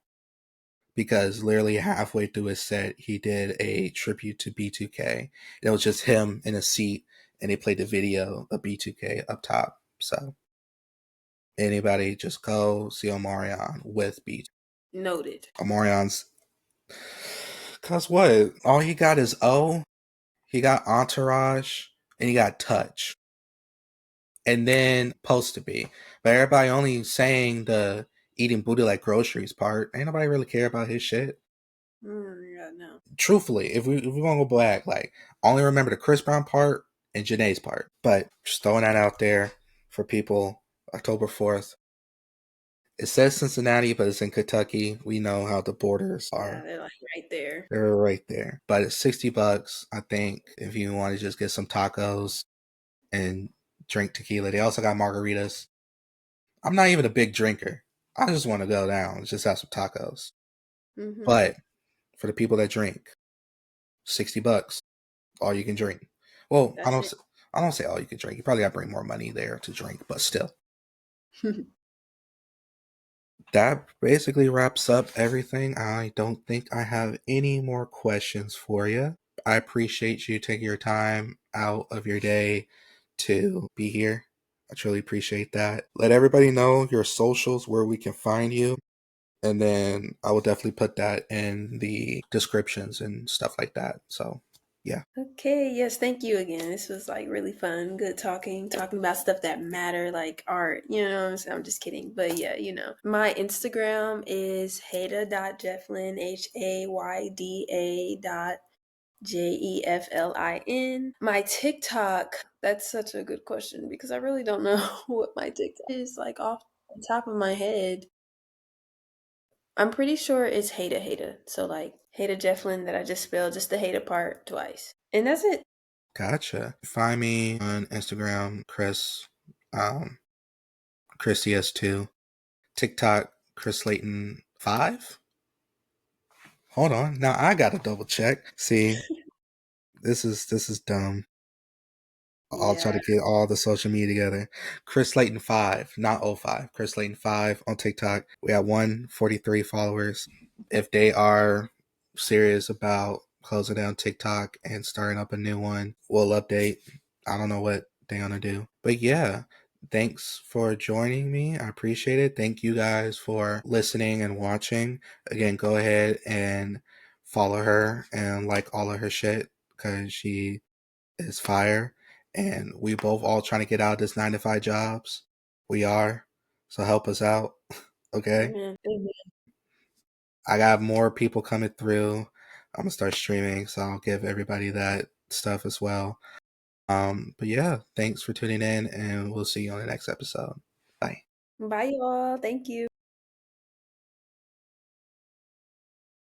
Because literally halfway through his set, he did a tribute to B2K. It was just him in a seat, and they played the video of B2K up top. So anybody, just go see Omarion with B2K. Noted. Omarion's, cause what? All he got is O. He got Entourage, and he got Touch, and then Supposed to Be. But everybody only saying the eating booty like groceries part. Ain't nobody really care about his shit. Yeah, no. Truthfully, if we want to go back, like, only remember the Chris Brown part and Janae's part. But just throwing that out there for people. October 4th. It says Cincinnati, but it's in Kentucky. We know how the borders Yeah, are. they're like right there. They're right there. But it's $60, I think, if you want to just get some tacos and drink tequila. They also got margaritas. I'm not even a big drinker. I just want to go down and just have some tacos. Mm-hmm. But for the people that drink, $60, all you can drink. Well, I don't say all you can drink. You probably got to bring more money there to drink, but still. That basically wraps up everything. I don't think I have any more questions for you. I appreciate you taking your time out of your day to be here. I truly appreciate that. Let everybody know your socials, where we can find you. And then I will definitely put that in the descriptions and stuff like that. So, yeah. Okay, yes, thank you again. This was like really fun. Good talking about stuff that matter, like art. You know what I'm saying? I'm just kidding. But yeah, my Instagram is hayda.jeflin, hayda.jeflin. My TikTok, that's such a good question because I really don't know what my TikTok is like off the top of my head. I'm pretty sure it's Hayda. So like Hayda Jeflin that I just spelled just the Hayda part twice. And that's it. Gotcha. Find me on Instagram, Chris CS2. TikTok, Christopherslaton 5. Hold on. Now I gotta double check. See, this is dumb. I'll try Yeah. to get all the social media together. Christopherslaton 5, not '05. Christopherslaton 5 on TikTok. We have 143 followers. If they are serious about closing down TikTok and starting up a new one, we'll update. I don't know what they're gonna do. But yeah, thanks for joining me. I appreciate it. Thank you guys for listening and watching. Again, go ahead and follow her and like all of her shit because she is fire. And we both all trying to get out of this 9 to 5 jobs. We are. So help us out. Okay. Amen. I got more people coming through. I'm gonna start streaming, so I'll give everybody that stuff as well. But yeah, thanks for tuning in, and we'll see you on the next episode. Bye. Bye, y'all. Thank you.